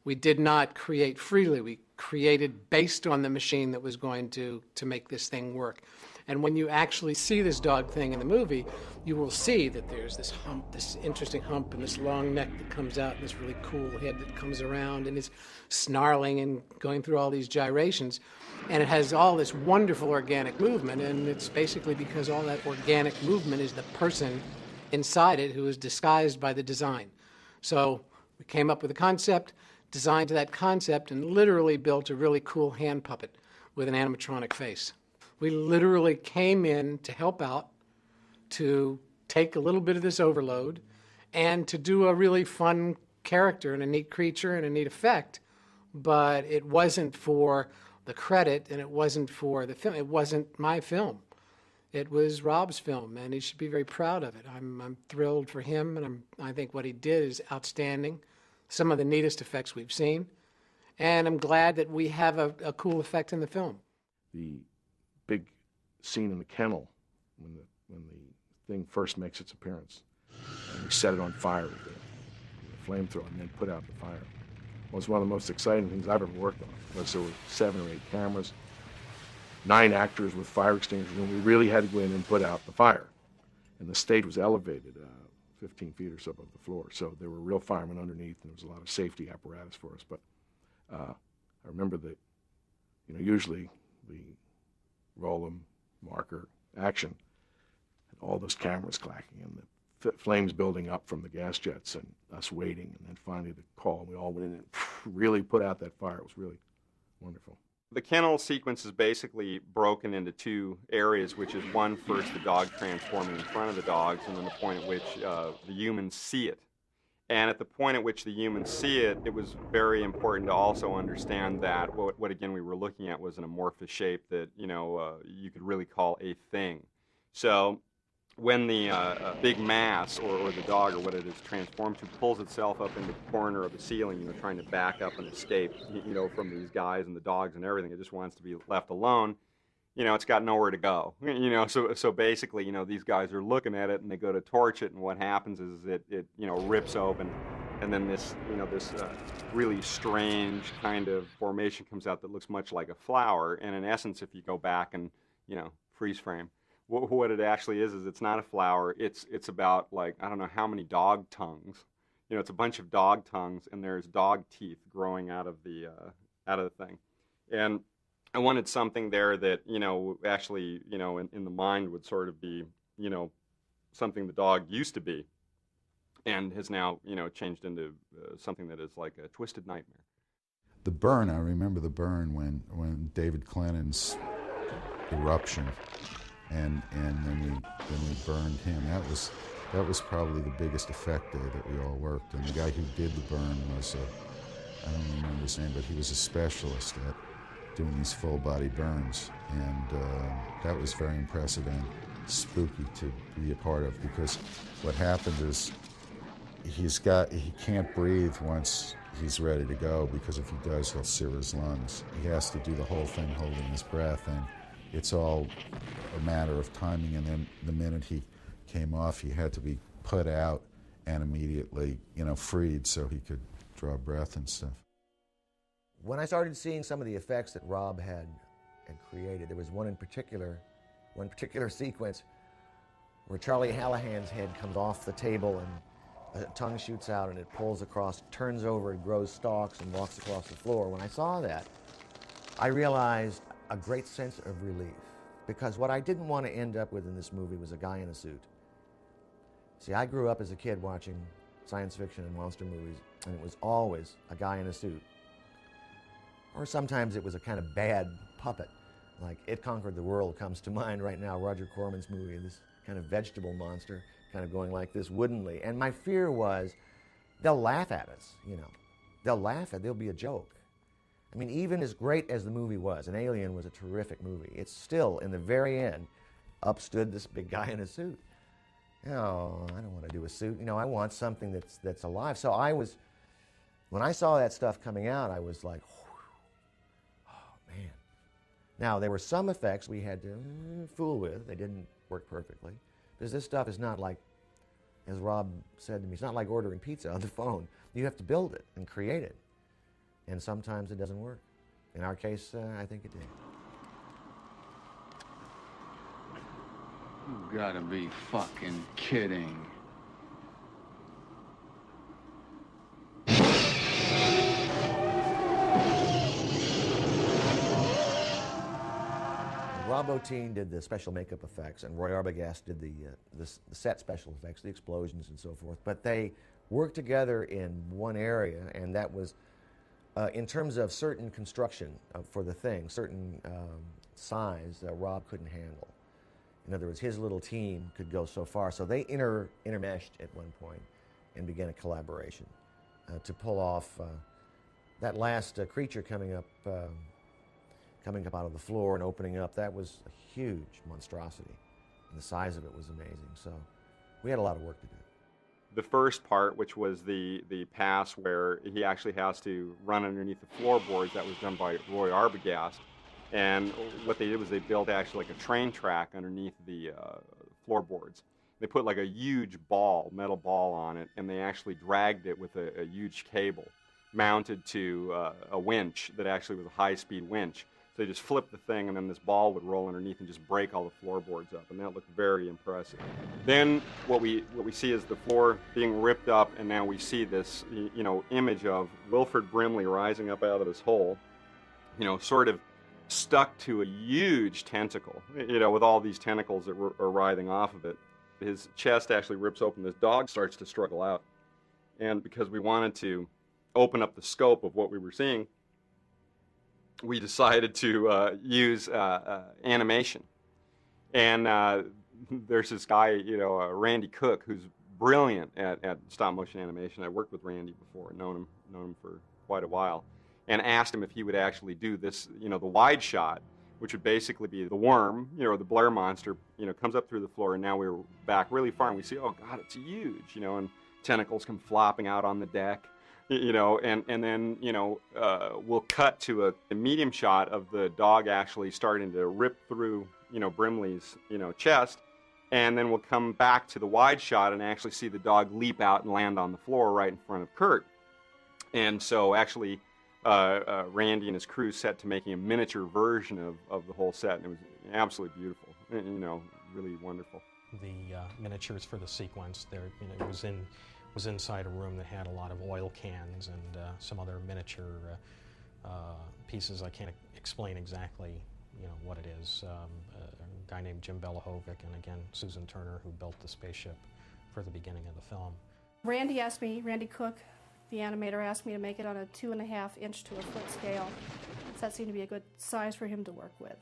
We did not create freely. We created based on the machine that was going to make this thing work. And when you actually see this dog thing in the movie, you will see that there's this hump, this interesting hump, and this long neck that comes out, and this really cool head that comes around, and is snarling and going through all these gyrations. And it has all this wonderful organic movement, and it's basically because all that organic movement is the person inside it who is disguised by the design. So we came up with a concept, designed to that concept, and literally built a really cool hand puppet with an animatronic face. We literally came in to help out, to take a little bit of this overload, and to do a really fun character and a neat creature and a neat effect, but it wasn't for the credit and it wasn't for the film. It wasn't my film. It was Rob's film, and he should be very proud of it. I'm thrilled for him, and I think what he did is outstanding. Some of the neatest effects we've seen, and I'm glad that we have a cool effect in the film. The big scene in the kennel when the thing first makes its appearance, and we set it on fire with a flamethrower and then put out the fire. It was one of the most exciting things I've ever worked on, because there were 7 or 8 cameras, 9 actors with fire extinguishers, and we really had to go in and put out the fire. And the stage was elevated 15 feet or so above the floor, so there were real firemen underneath, and there was a lot of safety apparatus for us. But I remember that, usually the roll 'em, marker, action, and all those cameras clacking, and the flames building up from the gas jets, and us waiting, and then finally the call, and we all went in and really put out that fire. It was really wonderful. The kennel sequence is basically broken into 2 areas, which is one, first the dog transforming in front of the dogs, and then the point at which the humans see it. And at the point at which the humans see it, it was very important to also understand that what again we were looking at was an amorphous shape that you could really call a thing. So when the big mass or the dog or what it is transformed to pulls itself up into the corner of the ceiling, trying to back up and escape, from these guys and the dogs and everything, it just wants to be left alone. It's got nowhere to go. So basically, these guys are looking at it and they go to torch it, and what happens is it rips open, and then this really strange kind of formation comes out that looks much like a flower. And in essence, if you go back and freeze frame, what it actually is it's not a flower. It's about, like, I don't know how many dog tongues. It's a bunch of dog tongues, and there's dog teeth growing out of the thing. And I wanted something there that actually in the mind would sort of be something the dog used to be, and has now changed into something that is like a twisted nightmare. The burn, I remember the burn when David Clennon's eruption. And then we burned him. That was probably the biggest effect day that we all worked. And the guy who did the burn was I don't remember his name, but he was a specialist at doing these full body burns, and that was very impressive and spooky to be a part of, because what happened is he can't breathe once he's ready to go, because if he does, he'll sear his lungs. He has to do the whole thing holding his breath, and it's all a matter of timing. And then the minute he came off, he had to be put out and immediately, freed so he could draw breath and stuff. When I started seeing some of the effects that Rob had created, there was one particular sequence where Charlie Hallahan's head comes off the table and a tongue shoots out and it pulls across, turns over, and grows stalks and walks across the floor. When I saw that, I realized a great sense of relief, because what I didn't want to end up with in this movie was a guy in a suit. See, I grew up as a kid watching science fiction and monster movies, and it was always a guy in a suit. Or sometimes it was a kind of bad puppet, like It Conquered the World comes to mind right now, Roger Corman's movie, this kind of vegetable monster, kind of going like this woodenly. And my fear was, they'll laugh at us, you know. There'll be a joke. I mean, even as great as the movie was, and Alien was a terrific movie, it's still, in the very end, up stood this big guy in a suit. Oh, I don't want to do a suit. You know, I want something that's alive. So when I saw that stuff coming out, I was like, oh, man. Now, there were some effects we had to fool with. They didn't work perfectly. Because this stuff is not like, as Rob said to me, it's not like ordering pizza on the phone. You have to build it and create it. And sometimes it doesn't work. In our case, I think it did. You gotta be fucking kidding. Rob Bottin did the special makeup effects, and Roy Arbogast did the set special effects, the explosions and so forth. But they worked together in one area, and that was in terms of certain construction for the thing, certain size that Rob couldn't handle. In other words, his little team could go so far. So they intermeshed at one point and began a collaboration to pull off that last creature coming up out of the floor and opening up. That was a huge monstrosity, and the size of it was amazing. So we had a lot of work to do. The first part, which was the pass where he actually has to run underneath the floorboards, that was done by Roy Arbogast. And what they did was they built actually like a train track underneath the floorboards. They put like a huge metal ball on it, and they actually dragged it with a huge cable mounted to a winch that actually was a high-speed winch. So they just flipped the thing, and then this ball would roll underneath and just break all the floorboards up, and that looked very impressive. Then what we see is the floor being ripped up, and now we see this image of Wilford Brimley rising up out of this hole, sort of stuck to a huge tentacle, with all these tentacles that are writhing off of it. His chest actually rips open. This dog starts to struggle out. And because we wanted to open up the scope of what we were seeing, we decided to use animation. And there's this guy, Randy Cook, who's brilliant at stop-motion animation. I worked with Randy before, known him for quite a while, and asked him if he would actually do this, the wide shot, which would basically be the worm, the Blair monster, comes up through the floor, and now we're back really far, and we see, oh God, it's huge, and tentacles come flopping out on the deck, and then, we'll cut to a medium shot of the dog actually starting to rip through, Brimley's, chest, and then we'll come back to the wide shot and actually see the dog leap out and land on the floor right in front of Kurt. And so actually, Randy and his crew set to making a miniature version of the whole set, and it was absolutely beautiful, really wonderful. The miniatures for the sequence, it was inside a room that had a lot of oil cans and some other miniature pieces. I can't explain exactly, what it is. A guy named Jim Belahovic, and again Susan Turner, who built the spaceship for the beginning of the film. Randy Cook, the animator, asked me to make it on a 2.5 inch to a foot scale. So that seemed to be a good size for him to work with.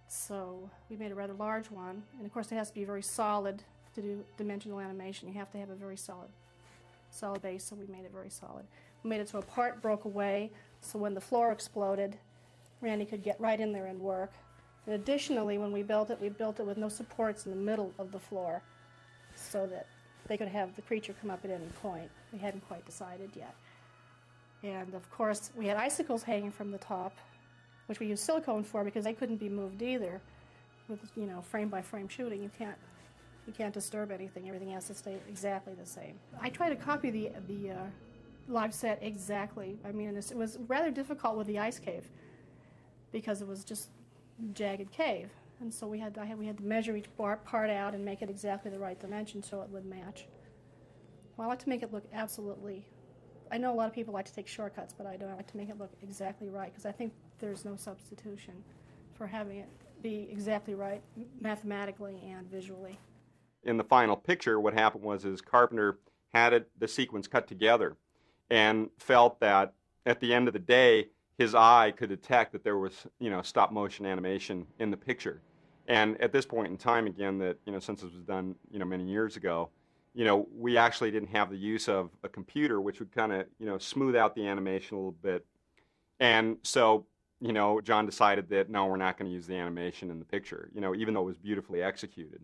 So we made a rather large one, and of course it has to be very solid to do dimensional animation. You have to have a very solid base, so we made it very solid. We made it so a part broke away, so when the floor exploded, Randy could get right in there and work. And additionally, when we built it with no supports in the middle of the floor, so that they could have the creature come up at any point. We hadn't quite decided yet. And of course, we had icicles hanging from the top, which we used silicone for because they couldn't be moved either. With frame by frame shooting, you can't disturb anything. Everything has to stay exactly the same. I tried to copy the live set exactly. I mean, it was rather difficult with the ice cave because it was just jagged cave. And so we had to measure each part out and make it exactly the right dimension so it would match. Well, I like to make it look absolutely, I know a lot of people like to take shortcuts, but I don't. I like to make it look exactly right, because I think there's no substitution for having it be exactly right mathematically and visually. In the final picture, what happened was Carpenter had the sequence cut together and felt that at the end of the day, his eye could detect that there was, stop motion animation in the picture. And at this point in time, again, that, since this was done, many years ago, we actually didn't have the use of a computer, which would kind of, smooth out the animation a little bit. And so, John decided that, no, we're not going to use the animation in the picture, even though it was beautifully executed.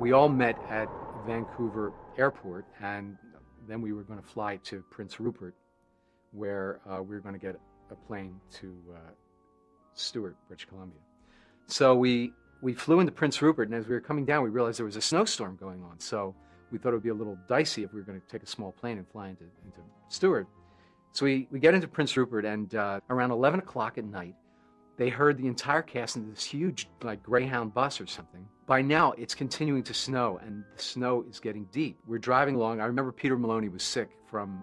We all met at Vancouver Airport, and then we were going to fly to Prince Rupert, where we were going to get a plane to Stuart, British Columbia. So we flew into Prince Rupert, and as we were coming down, we realized there was a snowstorm going on. So we thought it would be a little dicey if we were going to take a small plane and fly into Stuart. So we get into Prince Rupert, and around 11 o'clock at night, they heard the entire cast into this huge, like, Greyhound bus or something. By now, it's continuing to snow, and the snow is getting deep. We're driving along. I remember Peter Maloney was sick from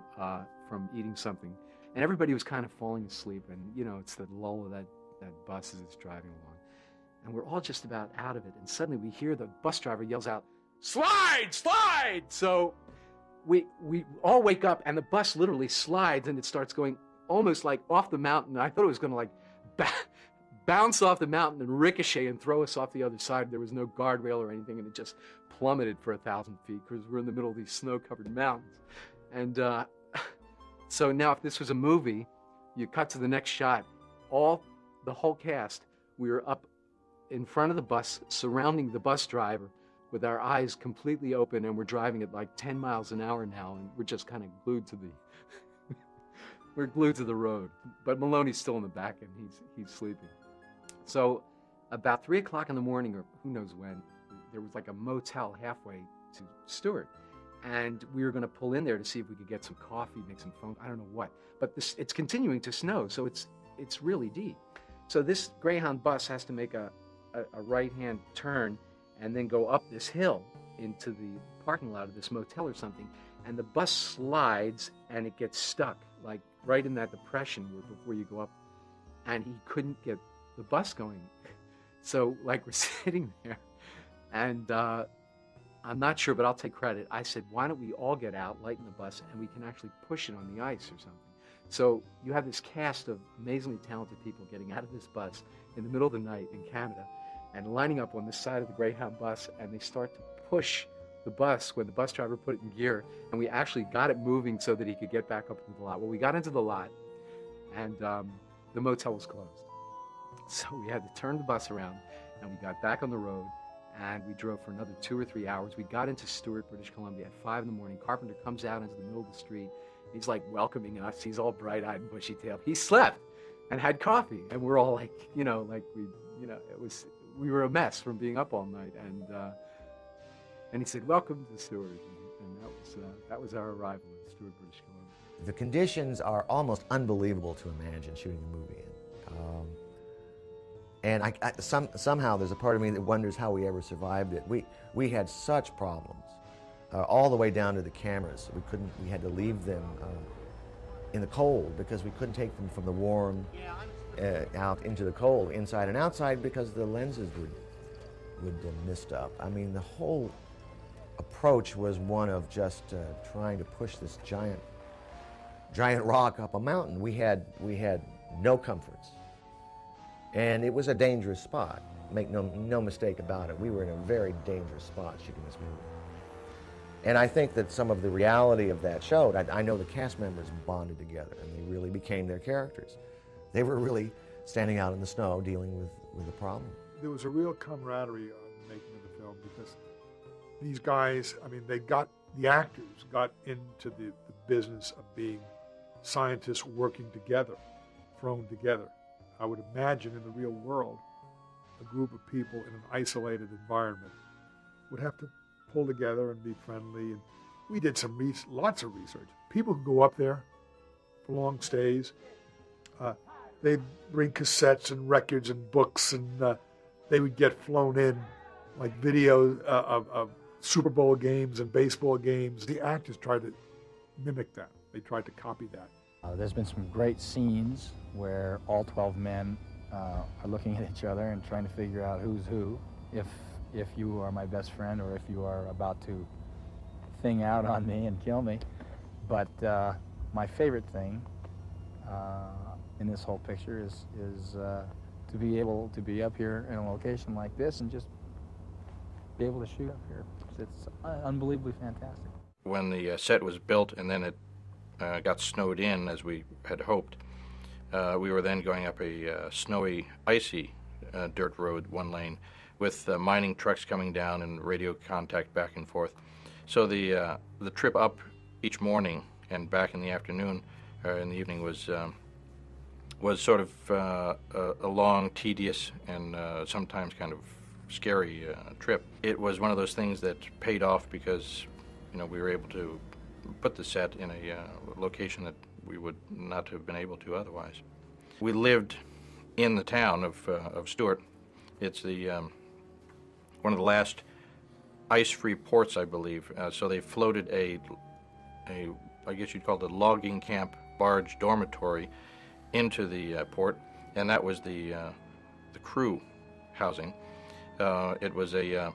eating something, and everybody was kind of falling asleep. And, it's the lull of that bus as it's driving along. And we're all just about out of it. And suddenly we hear the bus driver yells out, "Slide, slide!" So we all wake up, and the bus literally slides, and it starts going almost like off the mountain. I thought it was going to like bounce off the mountain and ricochet and throw us off the other side. There was no guardrail or anything, and it just plummeted for 1,000 feet because we're in the middle of these snow-covered mountains. And so now if this was a movie, you cut to the next shot. The whole cast, we were up in front of the bus, surrounding the bus driver with our eyes completely open, and we're driving at like 10 miles an hour now, and we're just kind of glued to we're glued to the road. But Maloney's still in the back, and he's sleeping. So about 3 o'clock in the morning, or who knows when, there was like a motel halfway to Stuart. And we were going to pull in there to see if we could get some coffee, make some phone, I don't know what. But it's continuing to snow, so it's really deep. So this Greyhound bus has to make a right-hand turn and then go up this hill into the parking lot of this motel or something. And the bus slides, and it gets stuck, like right in that depression before you go up. And he couldn't get the bus going. So, like, we're sitting there, and I'm not sure, but I'll take credit. I said, why don't we all get out, lighten the bus, and we can actually push it on the ice or something. So you have this cast of amazingly talented people getting out of this bus in the middle of the night in Canada and lining up on the side of the Greyhound bus, and they start to push the bus when the bus driver put it in gear, and we actually got it moving so that he could get back up into the lot. Well, we got into the lot, and the motel was closed. So we had to turn the bus around, and we got back on the road, and we drove for another 2 or 3 hours. We got into Stuart, British Columbia at 5 in the morning. Carpenter comes out into the middle of the street. He's like welcoming us. He's all bright-eyed and bushy-tailed. He slept and had coffee, and we're all like, we were a mess from being up all night. And he said, "Welcome to Stuart," and that was our arrival in Stuart, British Columbia. The conditions are almost unbelievable to imagine shooting a movie in. And somehow there's a part of me that wonders how we ever survived it. We had such problems, all the way down to the cameras. We had to leave them in the cold because we couldn't take them from the warm out into the cold, inside and outside, because the lenses would mist up. I mean, the whole approach was one of just trying to push this giant rock up a mountain. We had no comforts. And it was a dangerous spot. Make no mistake about it. We were in a very dangerous spot shooting this movie. And I think that some of the reality of that showed. I know the cast members bonded together, and they really became their characters. They were really standing out in the snow dealing with a problem. There was a real camaraderie on the making of the film, because these guys, the actors got into the business of being scientists working together, thrown together. I would imagine in the real world, a group of people in an isolated environment would have to pull together and be friendly. And We did lots of research. People could go up there for long stays. They'd bring cassettes and records and books, and they would get flown in like videos of Super Bowl games and baseball games. The actors tried to mimic that. They tried to copy that. There's been some great scenes where all 12 men are looking at each other and trying to figure out who's who. If you are my best friend or if you are about to thing out on me and kill me. But my favorite thing in this whole picture is to be able to be up here in a location like this and just be able to shoot up here. It's unbelievably fantastic. When the set was built and then it got snowed in, as we had hoped, we were then going up a snowy, icy dirt road, one lane, with mining trucks coming down and radio contact back and forth. So the trip up each morning and back in the afternoon or in the evening was sort of a long, tedious, and sometimes kind of scary trip. It was one of those things that paid off because, you know, we were able to put the set in a location that we would not have been able to otherwise. We lived in the town of Stuart. It's the one of the last ice-free ports, I believe. So they floated a I guess you'd call it a logging camp barge dormitory into the port, and that was the crew housing. It was a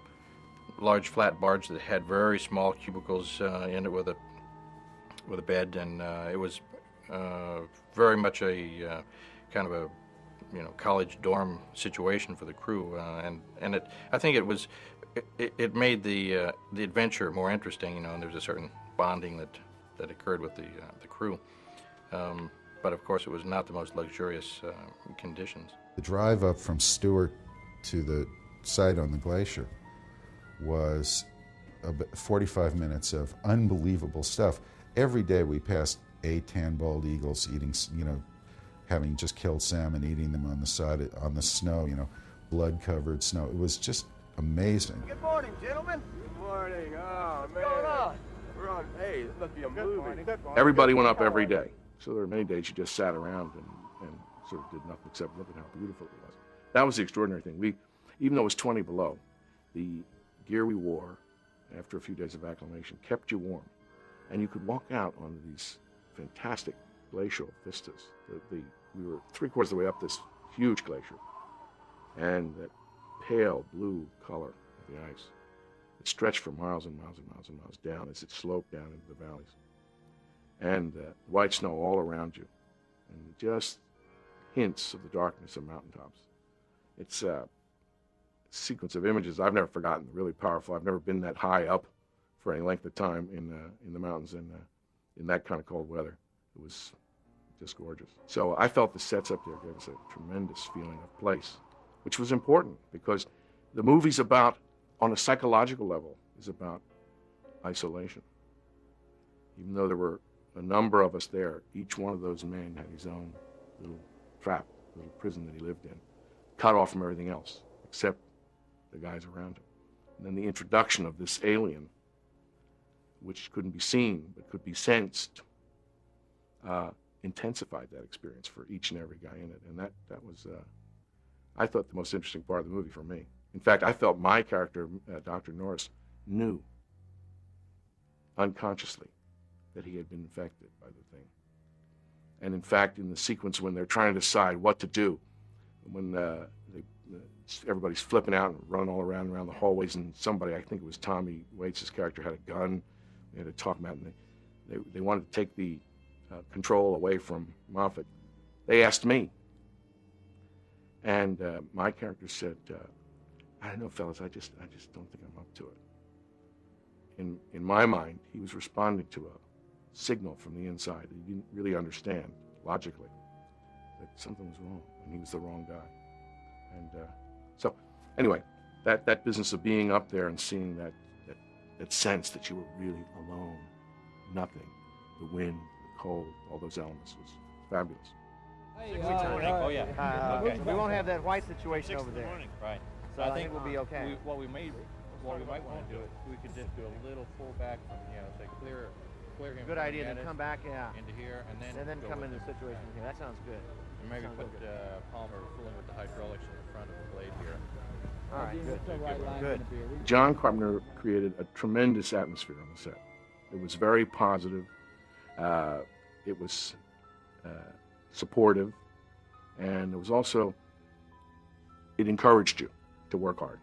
large flat barge that had very small cubicles in it with a bed, and it was very much a kind of a college dorm situation for the crew, and it I think it made the adventure more interesting, and there was a certain bonding that occurred with the crew. But of course, it was not the most luxurious conditions. The drive up from Stuart to the site on the glacier was 45 minutes of unbelievable stuff. Every day we passed 8 tan-balled eagles eating, having just killed salmon, eating them on the side, on the snow, blood-covered snow. It was just amazing. Good morning, gentlemen. Good morning. Oh, man. What's going on? We're on, hey, this must be a movie. Everybody went up every day. So there were many days you just sat around and sort of did nothing except look at how beautiful it was. That was the extraordinary thing. Even though it was 20 below, the gear we wore after a few days of acclimation kept you warm. And you could walk out on these fantastic glacial vistas. We were 3/4 of the way up this huge glacier, and that pale blue color of the ice. It stretched for miles and miles and miles and miles down as it sloped down into the valleys. And white snow all around you, and just hints of the darkness of mountaintops. It's a sequence of images I've never forgotten, really powerful. I've never been that high up for any length of time in the mountains in that kind of cold weather. It was just gorgeous. So I felt the sets up there gave us a tremendous feeling of place, which was important because the movie's about, on a psychological level, is about isolation. Even though there were a number of us there, each one of those men had his own little trap, little prison that he lived in, cut off from everything else, except the guys around him. And then the introduction of this alien, which couldn't be seen, but could be sensed, intensified that experience for each and every guy in it. And that was, I thought, the most interesting part of the movie for me. In fact, I felt my character, Dr. Norris, knew, unconsciously, that he had been infected by the thing. And in fact, in the sequence when they're trying to decide what to do, when everybody's flipping out and running all around the hallways, and somebody, I think it was Tommy Waits' character, had a gun. They had to talk about it, and they wanted to take the control away from Moffat. They asked me. And my character said, I don't know, fellas, I just don't think I'm up to it. In my mind, he was responding to a signal from the inside that he didn't really understand logically, that something was wrong and he was the wrong guy. And so anyway, that business of being up there and seeing that sense that you were really alone, nothing, the wind, the cold, all those elements was fabulous. Okay. We won't have that white situation over there. Right. So I think we'll be okay. We made Well, we might want to do it. We could just do a little pull back from, say clear him. Good from idea to Mattis come back, yeah. into here, and then go come with into the the- situation here. That sounds good. And maybe Sounds put good. Palmer fooling with the hydraulics in the front of the blade here. All right, good. Good. John Carpenter created a tremendous atmosphere on the set. It was very positive. It was supportive, and it was also, it encouraged you to work hard.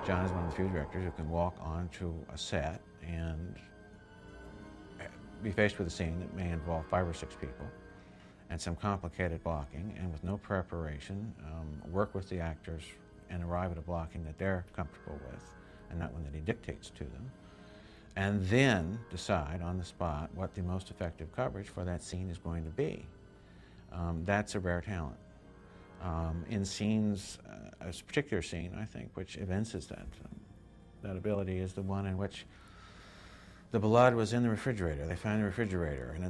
John is one of the few directors who can walk onto a set and be faced with a scene that may involve 5 or 6 people and some complicated blocking, and with no preparation, work with the actors and arrive at a blocking that they're comfortable with and not one that he dictates to them, and then decide on the spot what the most effective coverage for that scene is going to be. That's a rare talent. In scenes, a particular scene, I think, which evinces that ability is the one in which the blood was in the refrigerator. They found the refrigerator, and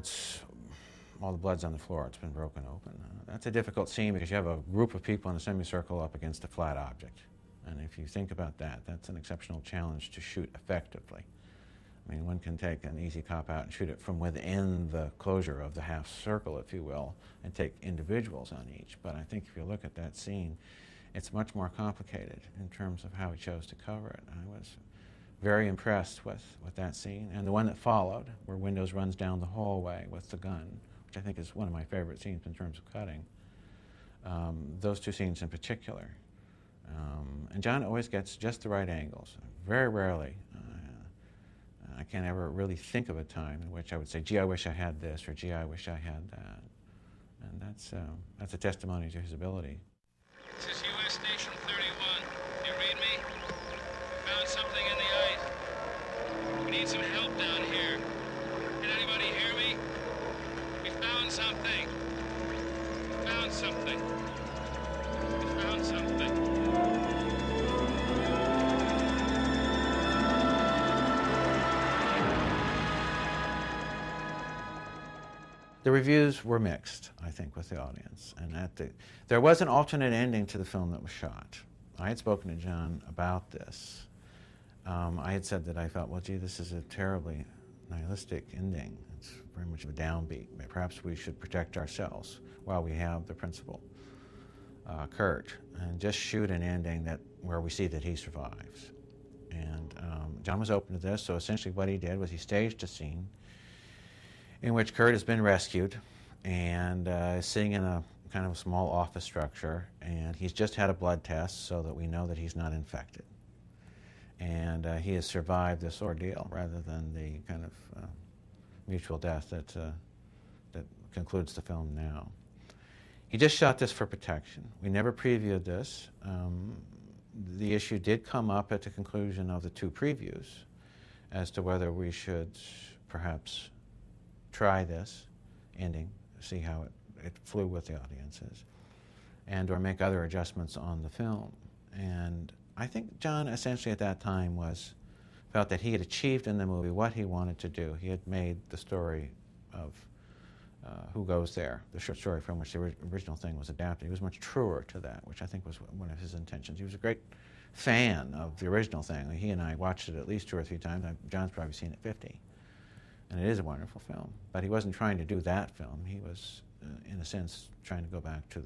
all the blood's on the floor. It's been broken open. That's a difficult scene because you have a group of people in a semicircle up against a flat object. And if you think about that, that's an exceptional challenge to shoot effectively. I mean, one can take an easy cop-out and shoot it from within the closure of the half circle, if you will, and take individuals on each. But I think if you look at that scene, it's much more complicated in terms of how he chose to cover it. I was very impressed with that scene. And the one that followed, where Windows runs down the hallway with the gun, which I think is one of my favorite scenes in terms of cutting. Those 2 scenes in particular. And John always gets just the right angles. Very rarely. I can't ever really think of a time in which I would say, gee, I wish I had this, or gee, I wish I had that. And that's a testimony to his ability. This is U.S. Station 31. Can you read me? We found something in the ice. We need some help down here. Can anybody hear me? We found something. We found something. We found something. The reviews were mixed, I think, with the audience. And there was an alternate ending to the film that was shot. I had spoken to John about this. I had said that I felt, well, gee, this is a terribly nihilistic ending. It's very much of a downbeat. Perhaps we should protect ourselves while we have the principal, Kurt, and just shoot an ending where we see that he survives. And John was open to this, so essentially what he did was he staged a scene in which Kurt has been rescued and is sitting in a kind of a small office structure, and he's just had a blood test so that we know that he's not infected. And he has survived this ordeal rather than the kind of mutual death that concludes the film now. He just shot this for protection. We never previewed this. The issue did come up at the conclusion of the 2 previews as to whether we should perhaps try this ending, see how it flew with the audiences, and or make other adjustments on the film. And I think John essentially at that time felt that he had achieved in the movie what he wanted to do. He had made the story of Who Goes There, the short story from which the original thing was adapted. He was much truer to that, which I think was one of his intentions. He was a great fan of the original thing. He and I watched it at least 2 or 3 times. John's probably seen it 50. And it is a wonderful film. But he wasn't trying to do that film. He was, in a sense, trying to go back to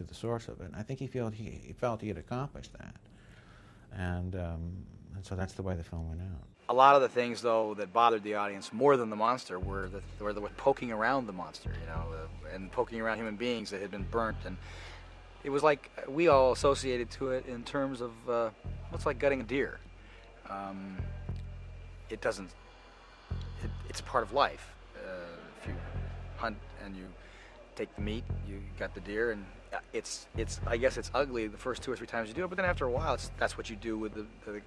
the source of it. And I think he felt he had accomplished that. And so that's the way the film went out. A lot of the things, though, that bothered the audience more than the monster were the poking around the monster, and poking around human beings that had been burnt. And it was like we all associated to it in terms of what's like gutting a deer. It doesn't. It's a part of life. If you hunt and you take the meat, you got the deer, and I guess it's ugly the first 2 or 3 times you do it, but then after a while, that's what you do with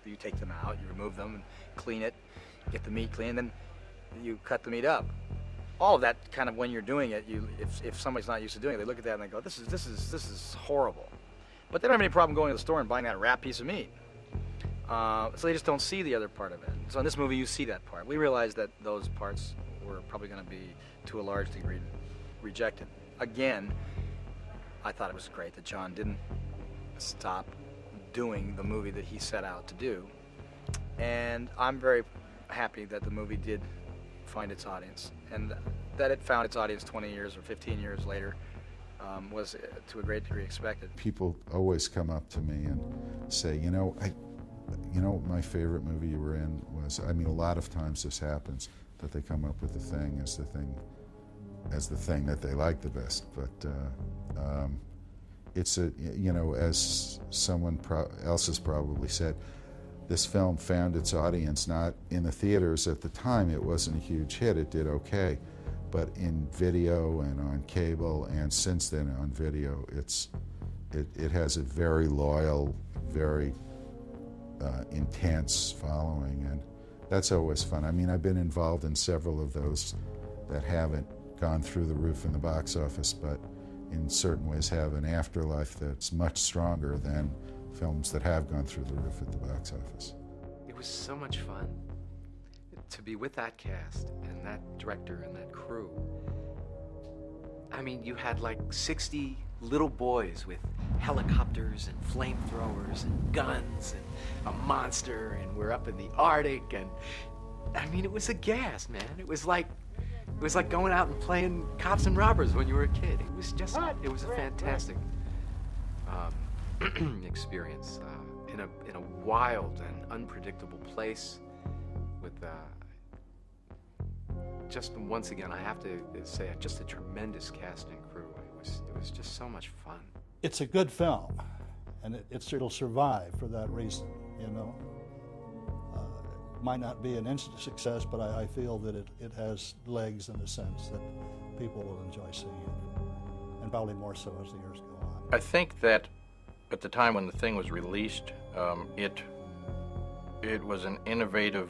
you take them out, you remove them and clean it, get the meat clean, and then you cut the meat up. All of that kind of when you're doing it, if somebody's not used to doing it, they look at that and they go, this is horrible. But they don't have any problem going to the store and buying that wrapped piece of meat. So they just don't see the other part of it. So in this movie, you see that part. We realized that those parts were probably going to be, to a large degree, rejected. Again, I thought it was great that John didn't stop doing the movie that he set out to do. And I'm very happy that the movie did find its audience, and that it found its audience 20 years or 15 years later was to a great degree expected. People always come up to me and say, you know, my favorite movie you were in was, I mean, a lot of times this happens, that they come up with the thing as the thing that they like the best. But it's as someone else has probably said, this film found its audience not in the theaters at the time. It wasn't a huge hit. It did okay. But in video and on cable, and since then on video, it has a very loyal, very intense following, and that's always fun. I mean, I've been involved in several of those that haven't gone through the roof in the box office, but in certain ways have an afterlife that's much stronger than films that have gone through the roof at the box office. It was so much fun to be with that cast and that director and that crew. I mean, you had like 60 little boys with helicopters and flamethrowers and guns and a monster, and we're up in the Arctic, and I mean, it was a gas, man. It was like going out and playing cops and robbers when you were a kid. It was just, it was a fantastic experience in a wild and unpredictable place with just once again, I have to say, just a tremendous cast and crew. It was just so much fun. It's a good film, and it'll survive for that reason, you know. It might not be an instant success, but I feel that it has legs in the sense that people will enjoy seeing it, and probably more so as the years go on. I think that at the time when the thing was released, it was an innovative,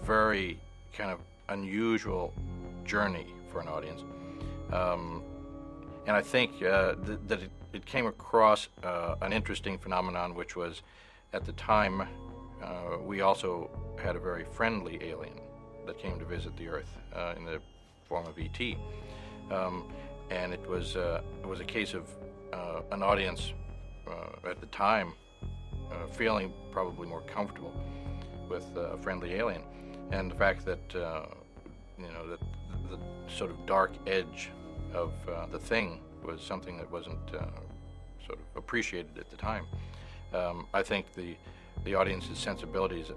very kind of unusual journey for an audience. And I think that it came across an interesting phenomenon, which was, at the time, we also had a very friendly alien that came to visit the Earth in the form of E.T. And it was a case of an audience at the time feeling probably more comfortable with a friendly alien, and the fact that that the sort of dark edge of the thing was something that wasn't sort of appreciated at the time. I think the audience's sensibilities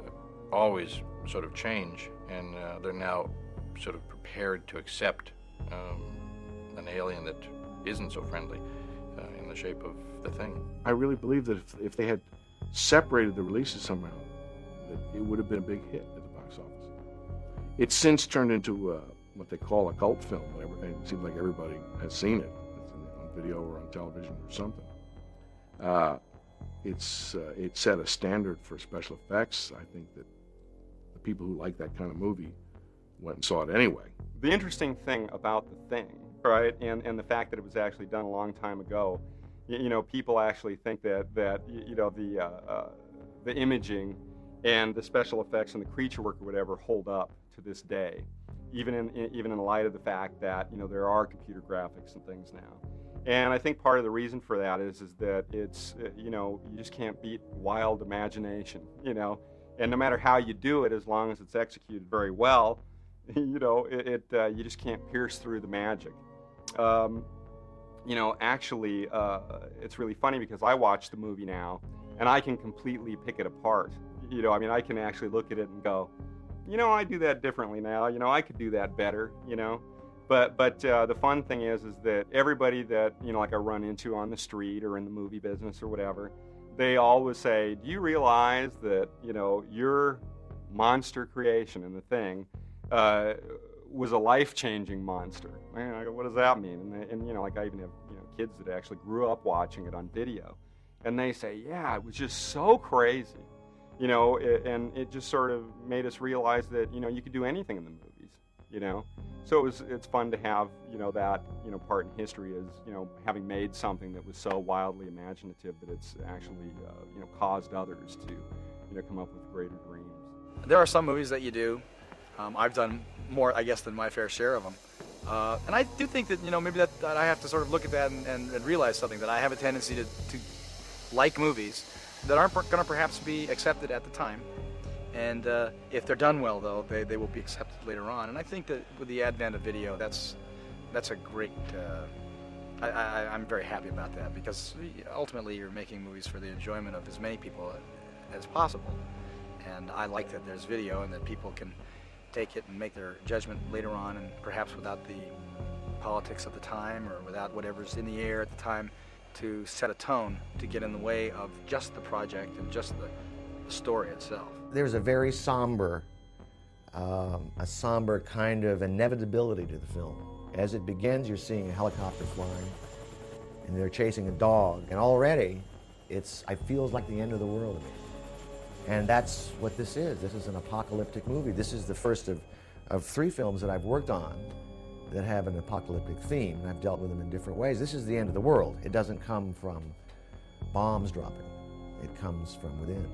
always sort of change, and they're now sort of prepared to accept an alien that isn't so friendly in the shape of the thing. I really believe that if they had separated the releases somehow, that it would have been a big hit at the box office. It's since turned into what they call a cult film. It seems like everybody has seen it. It's on video or on television or something. It set a standard for special effects. I think that the people who like that kind of movie went and saw it anyway. The interesting thing about the thing, right, and the fact that it was actually done a long time ago, people actually think that the imaging and the special effects and the creature work or whatever hold up to this day, even in light of the fact that there are computer graphics and things now. And I think part of the reason for that is that it's you just can't beat wild imagination, and no matter how you do it, as long as it's executed very well, you just can't pierce through the magic. Actually, it's really funny because I watch the movie now and I can completely pick it apart. I can actually look at it and go, I do that differently now. I could do that better. But the fun thing is that everybody that like I run into on the street or in the movie business or whatever, they always say, "Do you realize that your monster creation in the thing was a life-changing monster?" And I go, "What does that mean?" And like I even have kids that actually grew up watching it on video, and they say, "Yeah, it was just so crazy." And it just sort of made us realize that, you could do anything in the movies, So it's fun to have, that, part in history as, having made something that was so wildly imaginative that it's actually, caused others to, come up with greater dreams. There are some movies that you do. I've done more, I guess, than my fair share of them. And I do think that, maybe that I have to sort of look at that and realize something, that I have a tendency to like movies that aren't going to perhaps be accepted at the time. And if they're done well, though, they will be accepted later on. And I think that with the advent of video, that's a great... I'm very happy about that, because ultimately you're making movies for the enjoyment of as many people as possible. And I like that there's video and that people can take it and make their judgment later on, and perhaps without the politics of the time or without whatever's in the air at the time to set a tone to get in the way of just the project and just the story itself. There's a very somber kind of inevitability to the film. As it begins, you're seeing a helicopter flying, and they're chasing a dog, and already it feels like the end of the world to me. And that's what this is. This is an apocalyptic movie. This is the first of 3 films that I've worked on that have an apocalyptic theme, and I've dealt with them in different ways. This is the end of the world. It doesn't come from bombs dropping. It comes from within.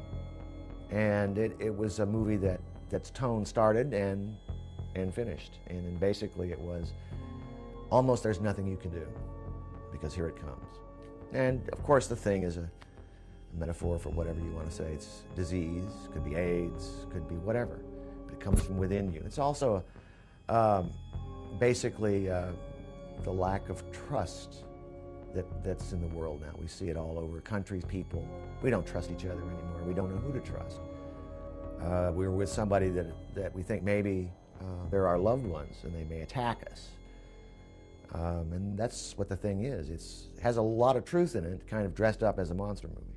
And it was a movie that's tone started and finished. And basically it was almost there's nothing you can do, because here it comes. And of course the thing is a metaphor for whatever you want to say. It's disease, could be AIDS, could be whatever, but it comes from within you. It's also basically the lack of trust that's in the world now. We see it all over, countries, people. We don't trust each other anymore. We don't know who to trust. We're with somebody that we think maybe they're our loved ones and they may attack us. And that's what the thing is. It has a lot of truth in it, kind of dressed up as a monster movie.